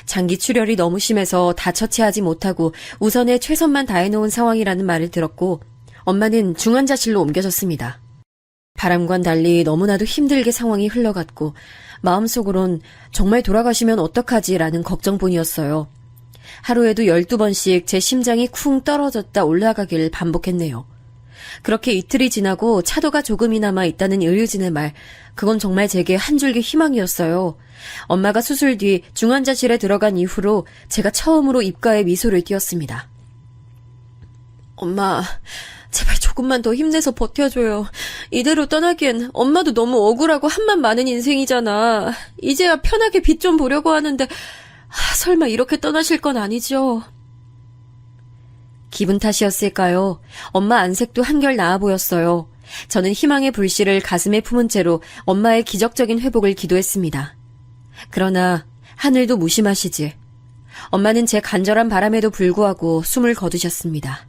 장기 출혈이 너무 심해서 다 처치하지 못하고 우선에 최선만 다해놓은 상황이라는 말을 들었고 엄마는 중환자실로 옮겨졌습니다. 바람과는 달리 너무나도 힘들게 상황이 흘러갔고 마음속으론 정말 돌아가시면 어떡하지라는 걱정뿐이었어요. 하루에도 12번씩 제 심장이 쿵 떨어졌다 올라가길 반복했네요. 그렇게 이틀이 지나고 차도가 조금이나마 있다는 의료진의 말, 그건 정말 제게 한 줄기 희망이었어요. 엄마가 수술 뒤 중환자실에 들어간 이후로 제가 처음으로 입가에 미소를 띄었습니다. 엄마, 제발 조금만 더 힘내서 버텨줘요. 이대로 떠나기엔 엄마도 너무 억울하고 한만 많은 인생이잖아. 이제야 편하게 빛 좀 보려고 하는데 설마 이렇게 떠나실 건 아니죠? 기분 탓이었을까요? 엄마 안색도 한결 나아 보였어요. 저는 희망의 불씨를 가슴에 품은 채로 엄마의 기적적인 회복을 기도했습니다. 그러나 하늘도 무심하시지. 엄마는 제 간절한 바람에도 불구하고 숨을 거두셨습니다.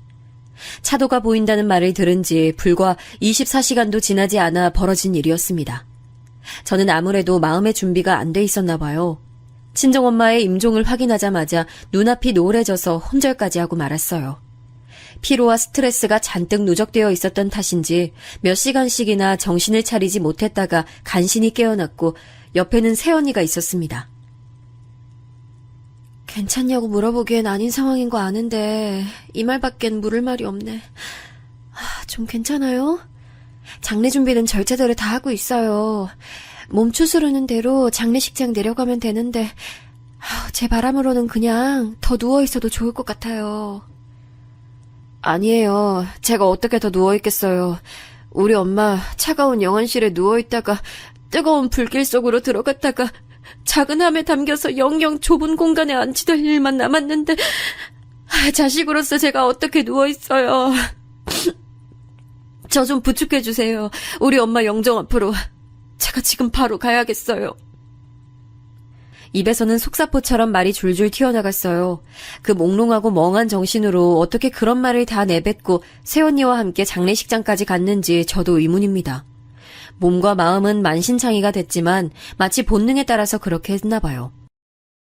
차도가 보인다는 말을 들은 지 불과 24시간도 지나지 않아 벌어진 일이었습니다. 저는 아무래도 마음의 준비가 안 돼 있었나 봐요. 친정엄마의 임종을 확인하자마자 눈앞이 노래져서 혼절까지 하고 말았어요. 피로와 스트레스가 잔뜩 누적되어 있었던 탓인지 몇 시간씩이나 정신을 차리지 못했다가 간신히 깨어났고 옆에는 새언니가 있었습니다. 괜찮냐고 물어보기엔 아닌 상황인 거 아는데 이 말밖엔 물을 말이 없네. 좀 괜찮아요? 장례 준비는 절차대로 다 하고 있어요. 몸 추스르는 대로 장례식장 내려가면 되는데 제 바람으로는 그냥 더 누워있어도 좋을 것 같아요. 아니에요. 제가 어떻게 더 누워있겠어요. 우리 엄마 차가운 영안실에 누워있다가 뜨거운 불길 속으로 들어갔다가 작은 함에 담겨서 영영 좁은 공간에 안치될 일만 남았는데 자식으로서 제가 어떻게 누워있어요. 저 좀 부축해주세요. 우리 엄마 영정 앞으로. 제가 지금 바로 가야겠어요. 입에서는 속사포처럼 말이 줄줄 튀어나갔어요. 그 몽롱하고 멍한 정신으로 어떻게 그런 말을 다 내뱉고 새언니와 함께 장례식장까지 갔는지 저도 의문입니다. 몸과 마음은 만신창이가 됐지만 마치 본능에 따라서 그렇게 했나 봐요.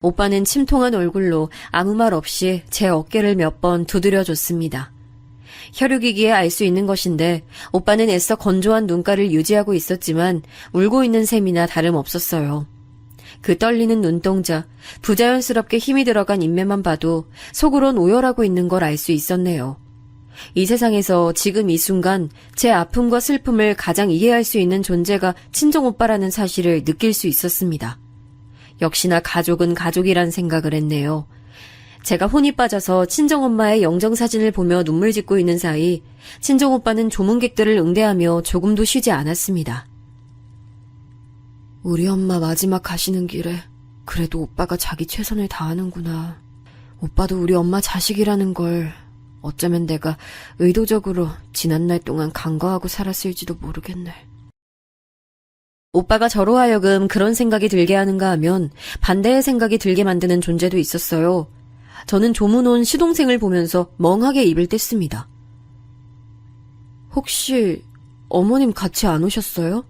오빠는 침통한 얼굴로 아무 말 없이 제 어깨를 몇 번 두드려줬습니다. 혈육이기에 알 수 있는 것인데 오빠는 애써 건조한 눈가를 유지하고 있었지만 울고 있는 셈이나 다름없었어요. 그 떨리는 눈동자, 부자연스럽게 힘이 들어간 인매만 봐도 속으론 오열하고 있는 걸 알 수 있었네요. 이 세상에서 지금 이 순간 제 아픔과 슬픔을 가장 이해할 수 있는 존재가 친정오빠라는 사실을 느낄 수 있었습니다. 역시나 가족은 가족이란 생각을 했네요. 제가 혼이 빠져서 친정엄마의 영정사진을 보며 눈물 짓고 있는 사이 친정오빠는 조문객들을 응대하며 조금도 쉬지 않았습니다. 우리 엄마 마지막 가시는 길에 그래도 오빠가 자기 최선을 다하는구나. 오빠도 우리 엄마 자식이라는 걸 어쩌면 내가 의도적으로 지난날 동안 간과하고 살았을지도 모르겠네. 오빠가 저로 하여금 그런 생각이 들게 하는가 하면 반대의 생각이 들게 만드는 존재도 있었어요. 저는 조문 온 시동생을 보면서 멍하게 입을 뗐습니다. 혹시 어머님 같이 안 오셨어요?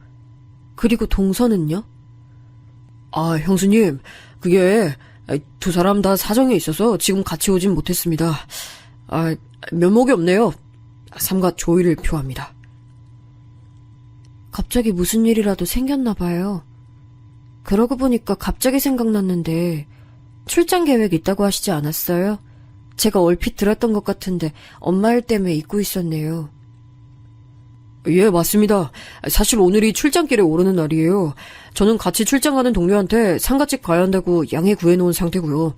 그리고 동서는요? 형수님, 그게 두 사람 다 사정이 있어서 지금 같이 오진 못했습니다. 면목이 없네요. 삼가 조의를 표합니다. 갑자기 무슨 일이라도 생겼나 봐요. 그러고 보니까 갑자기 생각났는데 출장 계획 있다고 하시지 않았어요? 제가 얼핏 들었던 것 같은데 엄마 일 때문에 잊고 있었네요. 예, 맞습니다. 사실 오늘이 출장길에 오르는 날이에요. 저는 같이 출장가는 동료한테 상가집 가야 한다고 양해 구해놓은 상태고요.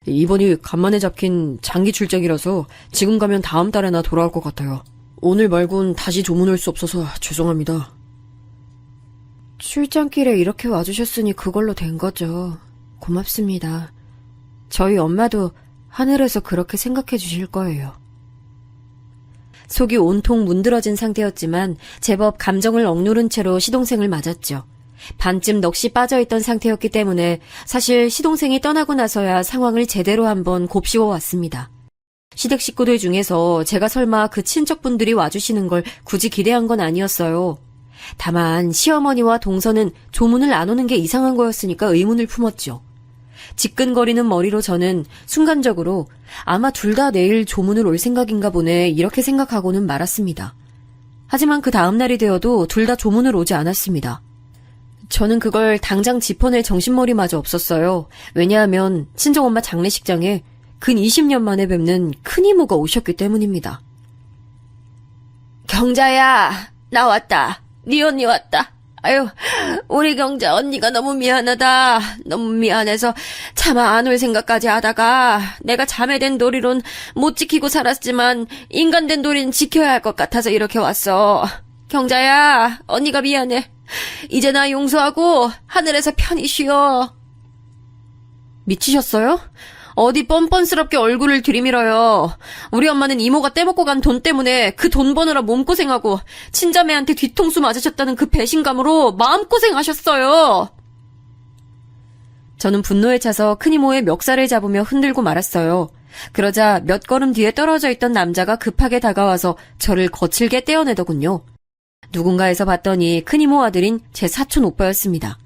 이번이 간만에 잡힌 장기 출장이라서 지금 가면 다음 달에나 돌아올 것 같아요. 오늘 말곤 다시 조문 올 수 없어서 죄송합니다. 출장길에 이렇게 와주셨으니 그걸로 된 거죠. 고맙습니다. 저희 엄마도 하늘에서 그렇게 생각해 주실 거예요. 속이 온통 문드러진 상태였지만 제법 감정을 억누른 채로 시동생을 맞았죠. 반쯤 넋이 빠져있던 상태였기 때문에 사실 시동생이 떠나고 나서야 상황을 제대로 한번 곱씹어 왔습니다. 시댁 식구들 중에서 제가 설마 그 친척분들이 와주시는 걸 굳이 기대한 건 아니었어요. 다만 시어머니와 동서는 조문을 안 오는 게 이상한 거였으니까 의문을 품었죠. 지끈거리는 머리로 저는 순간적으로 아마 둘 다 내일 조문을 올 생각인가 보네 이렇게 생각하고는 말았습니다. 하지만 그 다음날이 되어도 둘 다 조문을 오지 않았습니다. 저는 그걸 당장 짚어낼 정신머리마저 없었어요. 왜냐하면 친정엄마 장례식장에 근 20년 만에 뵙는 큰이모가 오셨기 때문입니다. 경자야, 나 왔다. 네 언니 왔다. 아유, 우리 경자 언니가 너무 미안하다. 너무 미안해서 차마 안 올 생각까지 하다가 내가 자매된 도리론 못 지키고 살았지만 인간된 도리는 지켜야 할 것 같아서 이렇게 왔어. 경자야, 언니가 미안해. 이제 나 용서하고 하늘에서 편히 쉬어. 미치셨어요? 어디 뻔뻔스럽게 얼굴을 들이밀어요. 우리 엄마는 이모가 떼먹고 간 돈 때문에 그 돈 버느라 몸고생하고 친자매한테 뒤통수 맞으셨다는 그 배신감으로 마음고생하셨어요. 저는 분노에 차서 큰이모의 멱살을 잡으며 흔들고 말았어요. 그러자 몇 걸음 뒤에 떨어져 있던 남자가 급하게 다가와서 저를 거칠게 떼어내더군요. 누군가에서 봤더니 큰이모 아들인 제 사촌 오빠였습니다.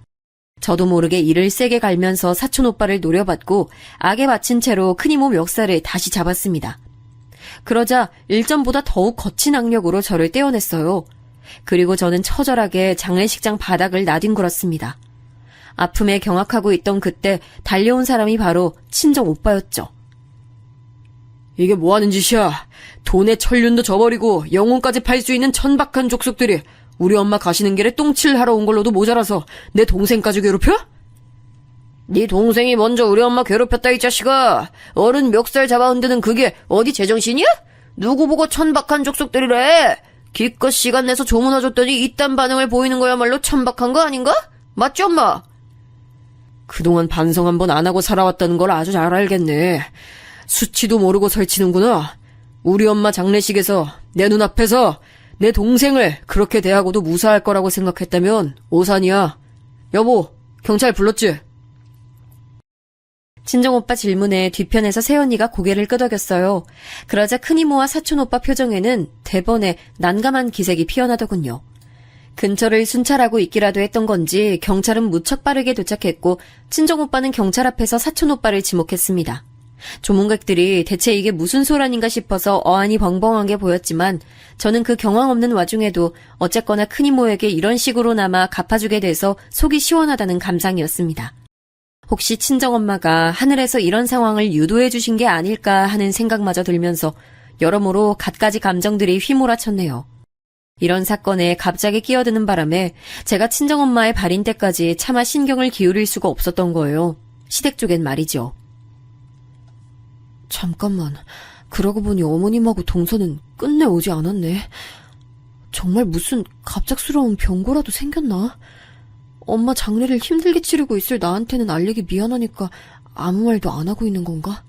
저도 모르게 이를 세게 갈면서 사촌 오빠를 노려봤고 악에 받친 채로 큰이모 멱살을 다시 잡았습니다. 그러자 일전보다 더욱 거친 악력으로 저를 떼어냈어요. 그리고 저는 처절하게 장례식장 바닥을 나뒹굴었습니다. 아픔에 경악하고 있던 그때 달려온 사람이 바로 친정 오빠였죠. 이게 뭐하는 짓이야? 돈에 천륜도 저버리고 영혼까지 팔 수 있는 천박한 족속들이 우리 엄마 가시는 길에 똥칠하러 온 걸로도 모자라서 내 동생까지 괴롭혀? 네 동생이 먼저 우리 엄마 괴롭혔다 이 자식아. 어른 멱살 잡아 흔드는 그게 어디 제정신이야? 누구 보고 천박한 족속들이래. 기껏 시간 내서 조문 와줬더니 이딴 반응을 보이는 거야말로 천박한 거 아닌가? 맞지 엄마? 그동안 반성 한번 안 하고 살아왔다는 걸 아주 잘 알겠네. 수치도 모르고 설치는구나. 우리 엄마 장례식에서 내 눈앞에서 내 동생을 그렇게 대하고도 무사할 거라고 생각했다면 오산이야. 여보, 경찰 불렀지? 친정오빠 질문에 뒤편에서 새언니가 고개를 끄덕였어요. 그러자 큰이모와 사촌오빠 표정에는 대번에 난감한 기색이 피어나더군요. 근처를 순찰하고 있기라도 했던 건지 경찰은 무척 빠르게 도착했고 친정오빠는 경찰 앞에서 사촌오빠를 지목했습니다. 조문객들이 대체 이게 무슨 소란인가 싶어서 어안이 벙벙하게 보였지만 저는 그 경황 없는 와중에도 어쨌거나 큰이모에게 이런 식으로나마 갚아주게 돼서 속이 시원하다는 감상이었습니다. 혹시 친정엄마가 하늘에서 이런 상황을 유도해 주신 게 아닐까 하는 생각마저 들면서 여러모로 갖가지 감정들이 휘몰아쳤네요. 이런 사건에 갑자기 끼어드는 바람에 제가 친정엄마의 발인 때까지 차마 신경을 기울일 수가 없었던 거예요. 시댁 쪽엔 말이죠. 잠깐만, 그러고 보니 어머님하고 동서는 끝내 오지 않았네. 정말 무슨 갑작스러운 병고라도 생겼나? 엄마 장례를 힘들게 치르고 있을 나한테는 알리기 미안하니까 아무 말도 안 하고 있는 건가?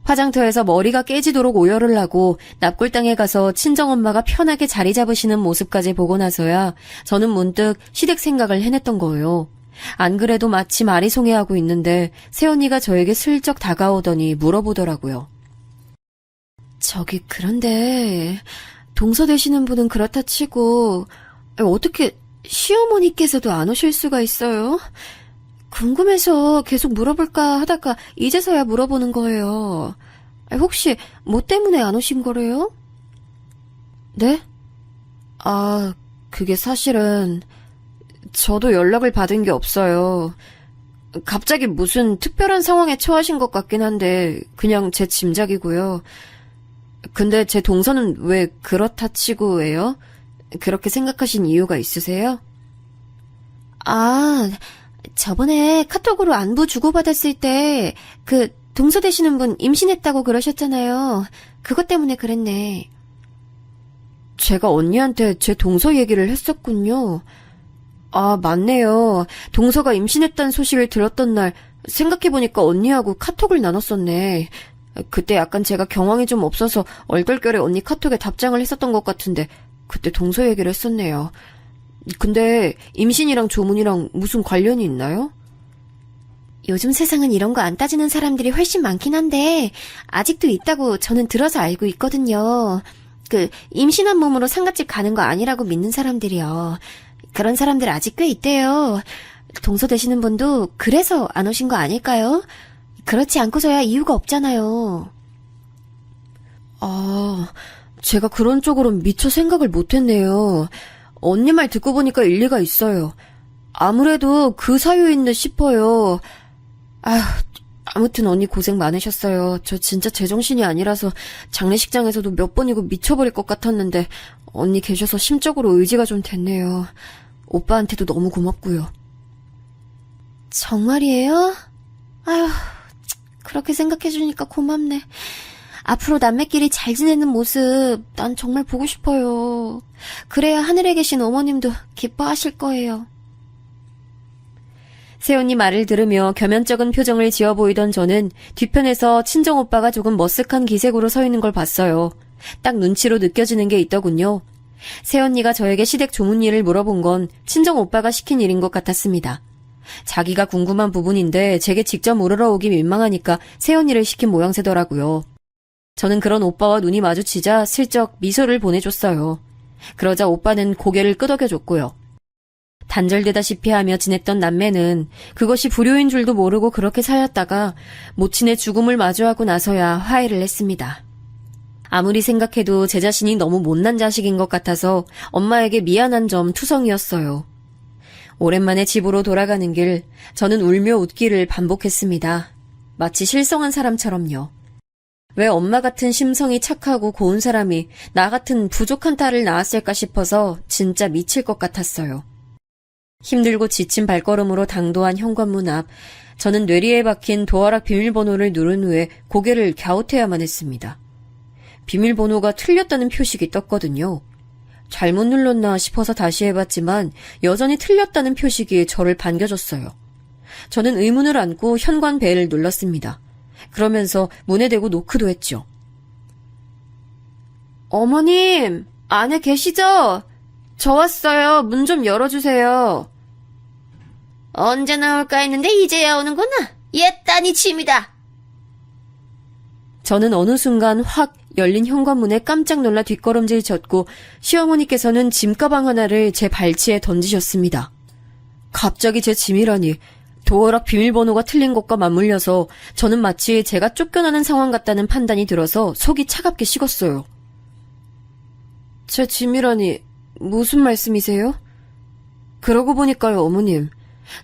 화장터에서 머리가 깨지도록 오열을 하고 납골당에 가서 친정엄마가 편하게 자리 잡으시는 모습까지 보고 나서야 저는 문득 시댁 생각을 해냈던 거예요. 안 그래도 마치 아리송해하고 있는데 새언니가 저에게 슬쩍 다가오더니 물어보더라고요. 저기 그런데 동서 되시는 분은 그렇다 치고 어떻게 시어머니께서도 안 오실 수가 있어요? 궁금해서 계속 물어볼까 하다가 이제서야 물어보는 거예요. 혹시 뭐 때문에 안 오신 거래요? 네? 아, 그게 사실은 저도 연락을 받은 게 없어요. 갑자기 무슨 특별한 상황에 처하신 것 같긴 한데 그냥 제 짐작이고요. 근데 제 동서는 왜 그렇다 치고예요? 그렇게 생각하신 이유가 있으세요? 아, 저번에 카톡으로 안부 주고받았을 때 그 동서 되시는 분 임신했다고 그러셨잖아요. 그것 때문에 그랬네. 제가 언니한테 제 동서 얘기를 했었군요. 아, 맞네요. 동서가 임신했다는 소식을 들었던 날 생각해보니까 언니하고 카톡을 나눴었네. 그때 약간 제가 경황이 좀 없어서 얼떨결에 언니 카톡에 답장을 했었던 것 같은데 그때 동서 얘기를 했었네요. 근데 임신이랑 조문이랑 무슨 관련이 있나요? 요즘 세상은 이런 거 안 따지는 사람들이 훨씬 많긴 한데 아직도 있다고 저는 들어서 알고 있거든요. 임신한 몸으로 상갓집 가는 거 아니라고 믿는 사람들이요. 그런 사람들 아직 꽤 있대요. 동서 되시는 분도 그래서 안 오신 거 아닐까요? 그렇지 않고서야 이유가 없잖아요. 제가 그런 쪽으로 미처 생각을 못했네요. 언니 말 듣고 보니까 일리가 있어요. 아무래도 그 사유인 듯 싶어요. 아무튼 언니 고생 많으셨어요. 저 진짜 제정신이 아니라서 장례식장에서도 몇 번이고 미쳐버릴 것 같았는데 언니 계셔서 심적으로 의지가 좀 됐네요. 오빠한테도 너무 고맙고요. 정말이에요? 아휴, 그렇게 생각해주니까 고맙네. 앞으로 남매끼리 잘 지내는 모습 난 정말 보고 싶어요. 그래야 하늘에 계신 어머님도 기뻐하실 거예요. 새언니 말을 들으며 겸연쩍은 표정을 지어 보이던 저는 뒤편에서 친정오빠가 조금 머쓱한 기색으로 서 있는 걸 봤어요. 딱 눈치로 느껴지는 게 있더군요. 새언니가 저에게 시댁 조문 일을 물어본 건 친정오빠가 시킨 일인 것 같았습니다. 자기가 궁금한 부분인데 제게 직접 물으러 오기 민망하니까 새언니를 시킨 모양새더라고요. 저는 그런 오빠와 눈이 마주치자 슬쩍 미소를 보내줬어요. 그러자 오빠는 고개를 끄덕여줬고요. 단절되다시피 하며 지냈던 남매는 그것이 불효인 줄도 모르고 그렇게 살았다가 모친의 죽음을 마주하고 나서야 화해를 했습니다. 아무리 생각해도 제 자신이 너무 못난 자식인 것 같아서 엄마에게 미안한 점 투성이었어요. 오랜만에 집으로 돌아가는 길, 저는 울며 웃기를 반복했습니다. 마치 실성한 사람처럼요. 왜 엄마 같은 심성이 착하고 고운 사람이 나 같은 부족한 딸을 낳았을까 싶어서 진짜 미칠 것 같았어요. 힘들고 지친 발걸음으로 당도한 현관문 앞, 저는 뇌리에 박힌 도어락 비밀번호를 누른 후에 고개를 갸웃해야만 했습니다. 비밀번호가 틀렸다는 표식이 떴거든요. 잘못 눌렀나 싶어서 다시 해봤지만 여전히 틀렸다는 표식이 저를 반겨줬어요. 저는 의문을 안고 현관 벨을 눌렀습니다. 그러면서 문에 대고 노크도 했죠. 어머님, 안에 계시죠? 저 왔어요. 문 좀 열어주세요. 언제 나올까 했는데 이제야 오는구나. 옛단이 침이다. 저는 어느 순간 확 열린 현관문에 깜짝 놀라 뒷걸음질 쳤고 시어머니께서는 짐가방 하나를 제 발치에 던지셨습니다. 갑자기 제 짐이라니. 도어락 비밀번호가 틀린 것과 맞물려서 저는 마치 제가 쫓겨나는 상황 같다는 판단이 들어서 속이 차갑게 식었어요. 제 짐이라니 무슨 말씀이세요? 그러고 보니까요, 어머님.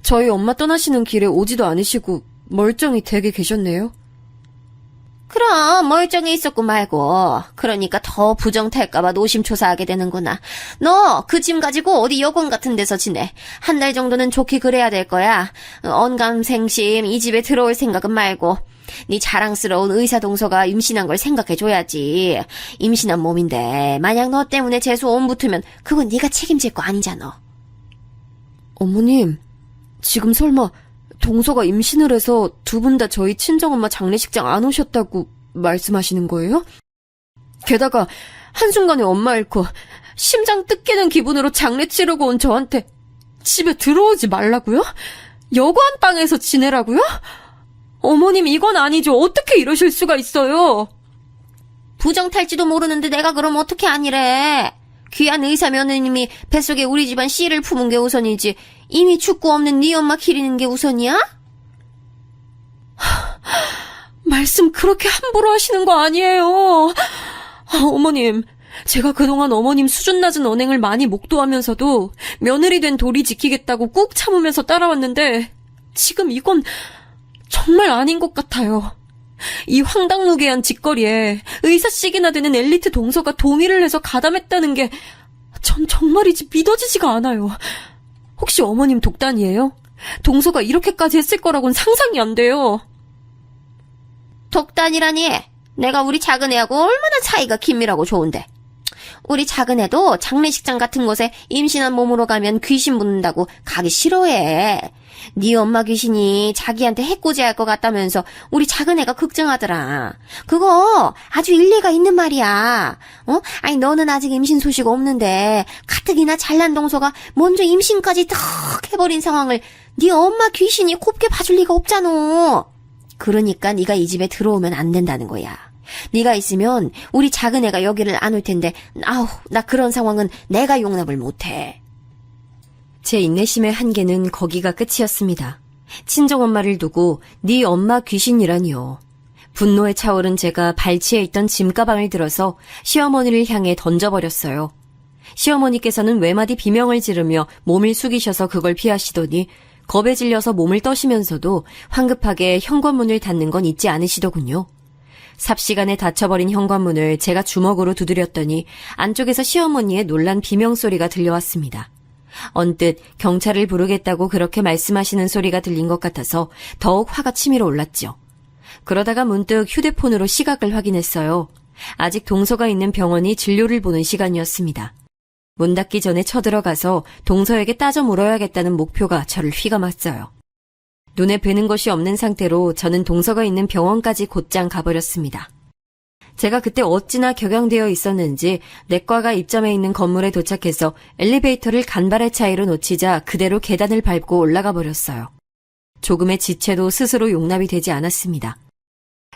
저희 엄마 떠나시는 길에 오지도 않으시고 멀쩡히 댁에 계셨네요. 그럼 멀쩡히 있었고 말고. 그러니까 더 부정 탈까봐 노심초사하게 되는구나. 너 그 짐 가지고 어디 여관 같은 데서 지내. 한 달 정도는 좋게 그래야 될 거야. 언감생심 이 집에 들어올 생각은 말고. 네 자랑스러운 의사 동서가 임신한 걸 생각해줘야지. 임신한 몸인데 만약 너 때문에 재수 온 붙으면 그건 네가 책임질 거 아니잖아. 어머님, 지금 설마 동서가 임신을 해서 두 분 다 저희 친정엄마 장례식장 안 오셨다고 말씀하시는 거예요? 게다가 한순간에 엄마 잃고 심장 뜯기는 기분으로 장례 치르고 온 저한테 집에 들어오지 말라고요? 여관방에서 지내라고요? 어머님, 이건 아니죠. 어떻게 이러실 수가 있어요? 부정 탈지도 모르는데 내가 그럼 어떻게 아니래. 귀한 의사 며느님이 뱃속에 우리 집안 씨를 품은 게 우선이지 이미 죽고 없는 네 엄마 기리는 게 우선이야? 말씀 그렇게 함부로 하시는 거 아니에요. 어머님, 제가 그동안 어머님 수준 낮은 언행을 많이 목도하면서도 며느리 된 도리 지키겠다고 꾹 참으면서 따라왔는데 지금 이건 정말 아닌 것 같아요. 이 황당무계한 짓거리에 의사씩이나 되는 엘리트 동서가 동의를 해서 가담했다는 게 전 정말이지 믿어지지가 않아요. 혹시 어머님 독단이에요? 동서가 이렇게까지 했을 거라고는 상상이 안 돼요. 독단이라니. 내가 우리 작은 애하고 얼마나 사이가 긴밀하고 좋은데. 우리 작은 애도 장례식장 같은 곳에 임신한 몸으로 가면 귀신 붙는다고 가기 싫어해. 네 엄마 귀신이 자기한테 해코지할 것 같다면서 우리 작은 애가 걱정하더라. 그거 아주 일리가 있는 말이야. 아니 너는 아직 임신 소식 없는데 가뜩이나 잘난 동서가 먼저 임신까지 탁 해버린 상황을 네 엄마 귀신이 곱게 봐줄 리가 없잖아. 그러니까 네가 이 집에 들어오면 안 된다는 거야. 네가 있으면 우리 작은 애가 여기를 안 올 텐데 나 그런 상황은 내가 용납을 못해. 제 인내심의 한계는 거기가 끝이었습니다. 친정엄마를 두고 네 엄마 귀신이라니요. 분노에 차오른 제가 발치에 있던 짐가방을 들어서 시어머니를 향해 던져버렸어요. 시어머니께서는 외마디 비명을 지르며 몸을 숙이셔서 그걸 피하시더니 겁에 질려서 몸을 떠시면서도 황급하게 현관문을 닫는 건 잊지 않으시더군요. 삽시간에 닫혀버린 현관문을 제가 주먹으로 두드렸더니 안쪽에서 시어머니의 놀란 비명소리가 들려왔습니다. 언뜻 경찰을 부르겠다고 그렇게 말씀하시는 소리가 들린 것 같아서 더욱 화가 치밀어 올랐죠. 그러다가 문득 휴대폰으로 시각을 확인했어요. 아직 동서가 있는 병원이 진료를 보는 시간이었습니다. 문 닫기 전에 쳐들어가서 동서에게 따져 물어야겠다는 목표가 저를 휘감았어요. 눈에 뵈는 것이 없는 상태로 저는 동서가 있는 병원까지 곧장 가버렸습니다. 제가 그때 어찌나 격양되어 있었는지 내과가 입점해 있는 건물에 도착해서 엘리베이터를 간발의 차이로 놓치자 그대로 계단을 밟고 올라가 버렸어요. 조금의 지체도 스스로 용납이 되지 않았습니다.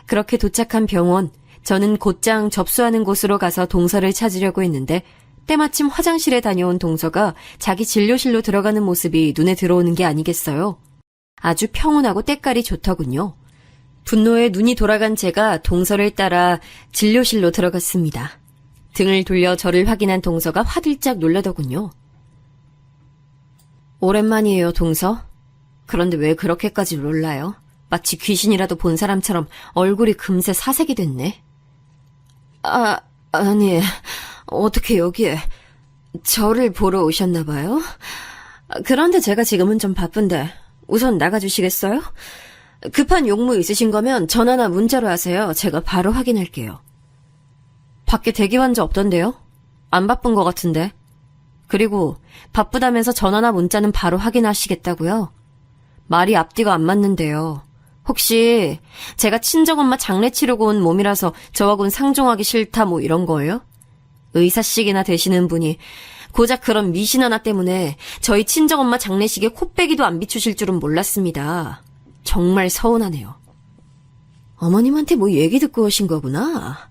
그렇게 도착한 병원, 저는 곧장 접수하는 곳으로 가서 동서를 찾으려고 했는데 때마침 화장실에 다녀온 동서가 자기 진료실로 들어가는 모습이 눈에 들어오는 게 아니겠어요? 아주 평온하고 때깔이 좋더군요. 분노에 눈이 돌아간 제가 동서를 따라 진료실로 들어갔습니다. 등을 돌려 저를 확인한 동서가 화들짝 놀라더군요. 오랜만이에요, 동서. 그런데 왜 그렇게까지 놀라요? 마치 귀신이라도 본 사람처럼 얼굴이 금세 사색이 됐네. 아니, 어떻게 여기에 저를 보러 오셨나 봐요? 그런데 제가 지금은 좀 바쁜데 우선 나가주시겠어요? 급한 용무 있으신 거면 전화나 문자로 하세요. 제가 바로 확인할게요. 밖에 대기 환자 없던데요? 안 바쁜 것 같은데. 그리고 바쁘다면서 전화나 문자는 바로 확인하시겠다고요? 말이 앞뒤가 안 맞는데요. 혹시 제가 친정엄마 장례 치르고 온 몸이라서 저하고는 상종하기 싫다 뭐 이런 거예요? 의사씩이나 되시는 분이 고작 그런 미신 하나 때문에 저희 친정엄마 장례식에 코빼기도 안 비추실 줄은 몰랐습니다. 정말 서운하네요. 어머님한테 뭐 얘기 듣고 오신 거구나.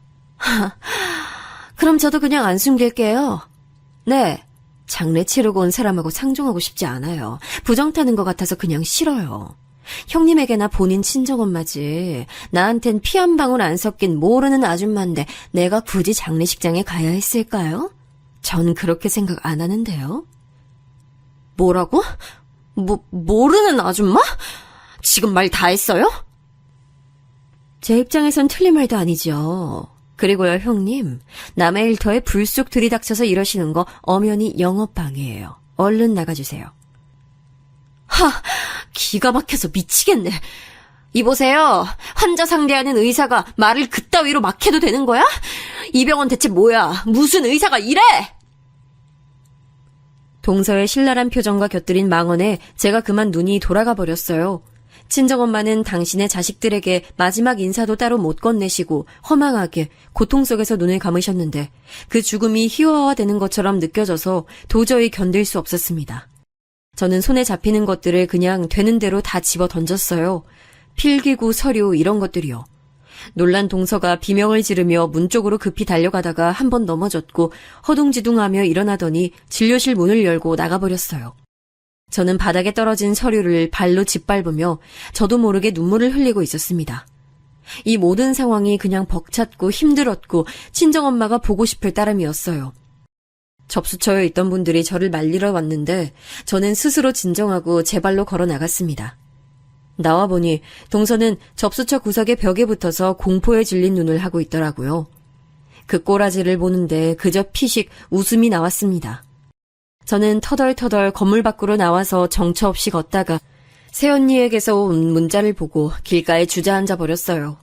그럼 저도 그냥 안 숨길게요. 네, 장례 치르고 온 사람하고 상종하고 싶지 않아요. 부정 타는 것 같아서 그냥 싫어요. 형님에게나 본인 친정엄마지. 나한텐 피 한 방울 안 섞인 모르는 아줌마인데 내가 굳이 장례식장에 가야 했을까요? 전 그렇게 생각 안 하는데요. 뭐라고? 모르는 아줌마? 지금 말 다 했어요? 제 입장에선 틀린 말도 아니죠. 그리고요, 형님. 남의 일터에 불쑥 들이닥쳐서 이러시는 거 엄연히 영업방해예요. 얼른 나가주세요. 기가 막혀서 미치겠네. 이보세요. 환자 상대하는 의사가 말을 그따위로 막 해도 되는 거야? 이 병원 대체 뭐야? 무슨 의사가 이래? 동서의 신랄한 표정과 곁들인 망언에 제가 그만 눈이 돌아가 버렸어요. 친정엄마는 당신의 자식들에게 마지막 인사도 따로 못 건네시고 허망하게 고통 속에서 눈을 감으셨는데 그 죽음이 희화화되는 것처럼 느껴져서 도저히 견딜 수 없었습니다. 저는 손에 잡히는 것들을 그냥 되는 대로 다 집어 던졌어요. 필기구, 서류 이런 것들이요. 놀란 동서가 비명을 지르며 문 쪽으로 급히 달려가다가 한 번 넘어졌고 허둥지둥하며 일어나더니 진료실 문을 열고 나가버렸어요. 저는 바닥에 떨어진 서류를 발로 짓밟으며 저도 모르게 눈물을 흘리고 있었습니다. 이 모든 상황이 그냥 벅찼고 힘들었고 친정엄마가 보고 싶을 따름이었어요. 접수처에 있던 분들이 저를 말리러 왔는데 저는 스스로 진정하고 제 발로 걸어 나갔습니다. 나와보니 동서는 접수처 구석의 벽에 붙어서 공포에 질린 눈을 하고 있더라고요. 그 꼬라지를 보는데 그저 피식 웃음이 나왔습니다. 저는 터덜터덜 건물 밖으로 나와서 정처 없이 걷다가 새언니에게서 온 문자를 보고 길가에 주저앉아 버렸어요.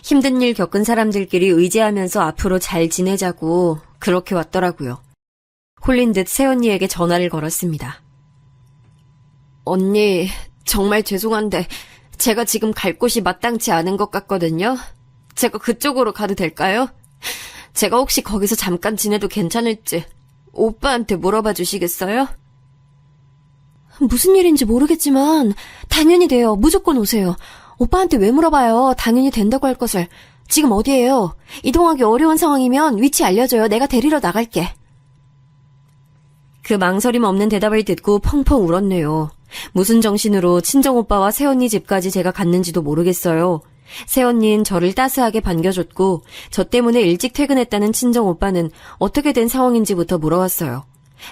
힘든 일 겪은 사람들끼리 의지하면서 앞으로 잘 지내자고 그렇게 왔더라고요. 홀린 듯 새언니에게 전화를 걸었습니다. 언니, 정말 죄송한데 제가 지금 갈 곳이 마땅치 않은 것 같거든요. 제가 그쪽으로 가도 될까요? 제가 혹시 거기서 잠깐 지내도 괜찮을지 오빠한테 물어봐 주시겠어요? 무슨 일인지 모르겠지만 당연히 돼요. 무조건 오세요. 오빠한테 왜 물어봐요. 당연히 된다고 할 것을. 지금 어디예요? 이동하기 어려운 상황이면 위치 알려줘요. 내가 데리러 나갈게. 그 망설임 없는 대답을 듣고 펑펑 울었네요. 무슨 정신으로 친정오빠와 새언니 집까지 제가 갔는지도 모르겠어요. 새언니는 저를 따스하게 반겨줬고 저 때문에 일찍 퇴근했다는 친정오빠는 어떻게 된 상황인지부터 물어왔어요.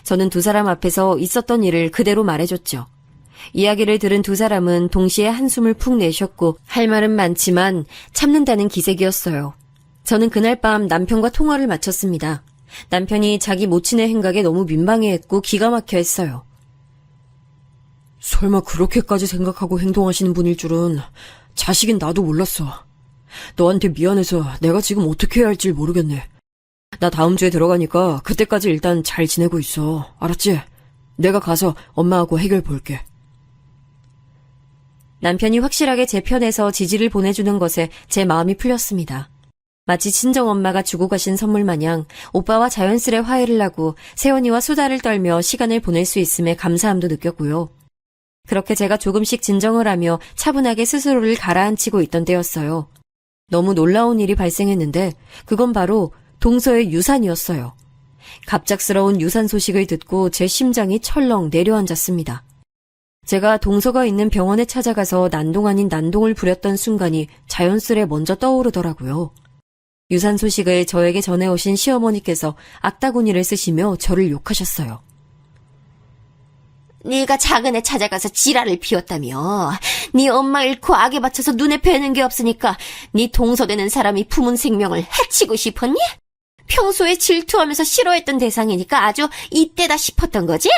저는 두 사람 앞에서 있었던 일을 그대로 말해줬죠. 이야기를 들은 두 사람은 동시에 한숨을 푹 내쉬었고 할 말은 많지만 참는다는 기색이었어요. 저는 그날 밤 남편과 통화를 마쳤습니다. 남편이 자기 모친의 행각에 너무 민망해했고 기가 막혀 했어요. 설마 그렇게까지 생각하고 행동하시는 분일 줄은 자식인 나도 몰랐어. 너한테 미안해서 내가 지금 어떻게 해야 할지 모르겠네. 나 다음 주에 들어가니까 그때까지 일단 잘 지내고 있어. 알았지? 내가 가서 엄마하고 해결 볼게. 남편이 확실하게 제 편에서 지지를 보내주는 것에 제 마음이 풀렸습니다. 마치 친정엄마가 주고 가신 선물 마냥 오빠와 자연스레 화해를 하고 새언니와 수다를 떨며 시간을 보낼 수 있음에 감사함도 느꼈고요. 그렇게 제가 조금씩 진정을 하며 차분하게 스스로를 가라앉히고 있던 때였어요. 너무 놀라운 일이 발생했는데 그건 바로 동서의 유산이었어요. 갑작스러운 유산 소식을 듣고 제 심장이 철렁 내려앉았습니다. 제가 동서가 있는 병원에 찾아가서 난동 아닌 난동을 부렸던 순간이 자연스레 먼저 떠오르더라고요. 유산 소식을 저에게 전해오신 시어머니께서 악다구니를 쓰시며 저를 욕하셨어요. 네가 작은 애 찾아가서 지랄을 피웠다며. 네 엄마 잃고 악에 받쳐서 눈에 뵈는 게 없으니까 네 동서되는 사람이 품은 생명을 해치고 싶었니? 평소에 질투하면서 싫어했던 대상이니까 아주 이때다 싶었던 거지?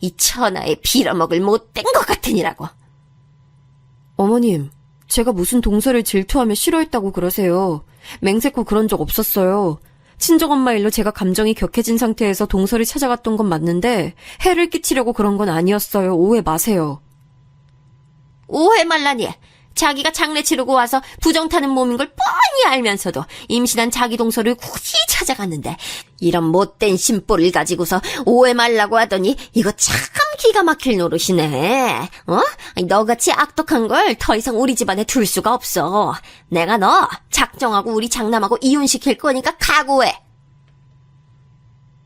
이 천하에 빌어먹을 못된 것 같으니라고. 어머님, 제가 무슨 동서를 질투하며 싫어했다고 그러세요. 맹세코 그런 적 없었어요. 친정엄마 일로 제가 감정이 격해진 상태에서 동서를 찾아갔던 건 맞는데 해를 끼치려고 그런 건 아니었어요. 오해 마세요. 오해 말라니. 자기가 장례 치르고 와서 부정 타는 몸인 걸 뻔히 알면서도 임신한 자기 동서를 굳이 찾아갔는데 이런 못된 심보를 가지고서 오해 말라고 하더니 이거 참 기가 막힐 노릇이네. 너같이 악독한 걸 더 이상 우리 집안에 둘 수가 없어. 내가 너 작정하고 우리 장남하고 이혼시킬 거니까 각오해.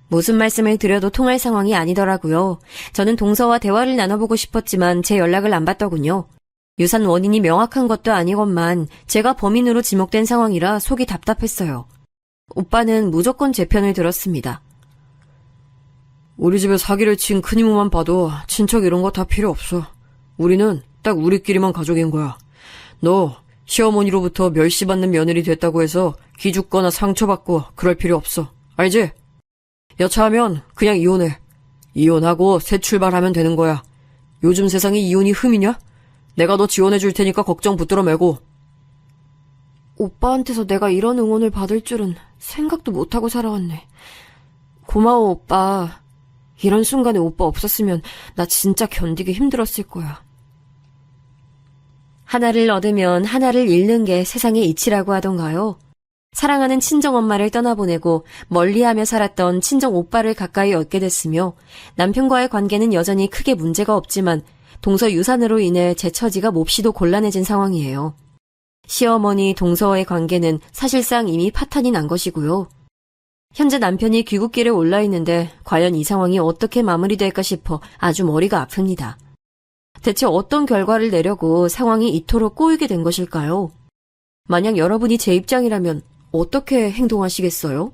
무슨 말씀을 드려도 통할 상황이 아니더라고요. 저는 동서와 대화를 나눠보고 싶었지만 제 연락을 안 받더군요. 유산 원인이 명확한 것도 아니건만 제가 범인으로 지목된 상황이라 속이 답답했어요. 오빠는 무조건 제 편을 들었습니다. 우리 집에 사기를 친 큰 이모만 봐도 친척 이런 거 다 필요 없어. 우리는 딱 우리끼리만 가족인 거야. 너 시어머니로부터 멸시받는 며느리 됐다고 해서 기죽거나 상처받고 그럴 필요 없어. 알지? 여차하면 그냥 이혼해. 이혼하고 새 출발하면 되는 거야. 요즘 세상에 이혼이 흠이냐? 내가 너 지원해 줄 테니까 걱정 붙들어 매고. 오빠한테서 내가 이런 응원을 받을 줄은 생각도 못하고 살아왔네. 고마워, 오빠. 이런 순간에 오빠 없었으면 나 진짜 견디기 힘들었을 거야. 하나를 얻으면 하나를 잃는 게 세상의 이치라고 하던가요? 사랑하는 친정엄마를 떠나보내고 멀리하며 살았던 친정오빠를 가까이 얻게 됐으며 남편과의 관계는 여전히 크게 문제가 없지만 동서 유산으로 인해 제 처지가 몹시도 곤란해진 상황이에요. 시어머니 동서와의 관계는 사실상 이미 파탄이 난 것이고요. 현재 남편이 귀국길에 올라 있는데 과연 이 상황이 어떻게 마무리될까 싶어 아주 머리가 아픕니다. 대체 어떤 결과를 내려고 상황이 이토록 꼬이게 된 것일까요? 만약 여러분이 제 입장이라면 어떻게 행동하시겠어요?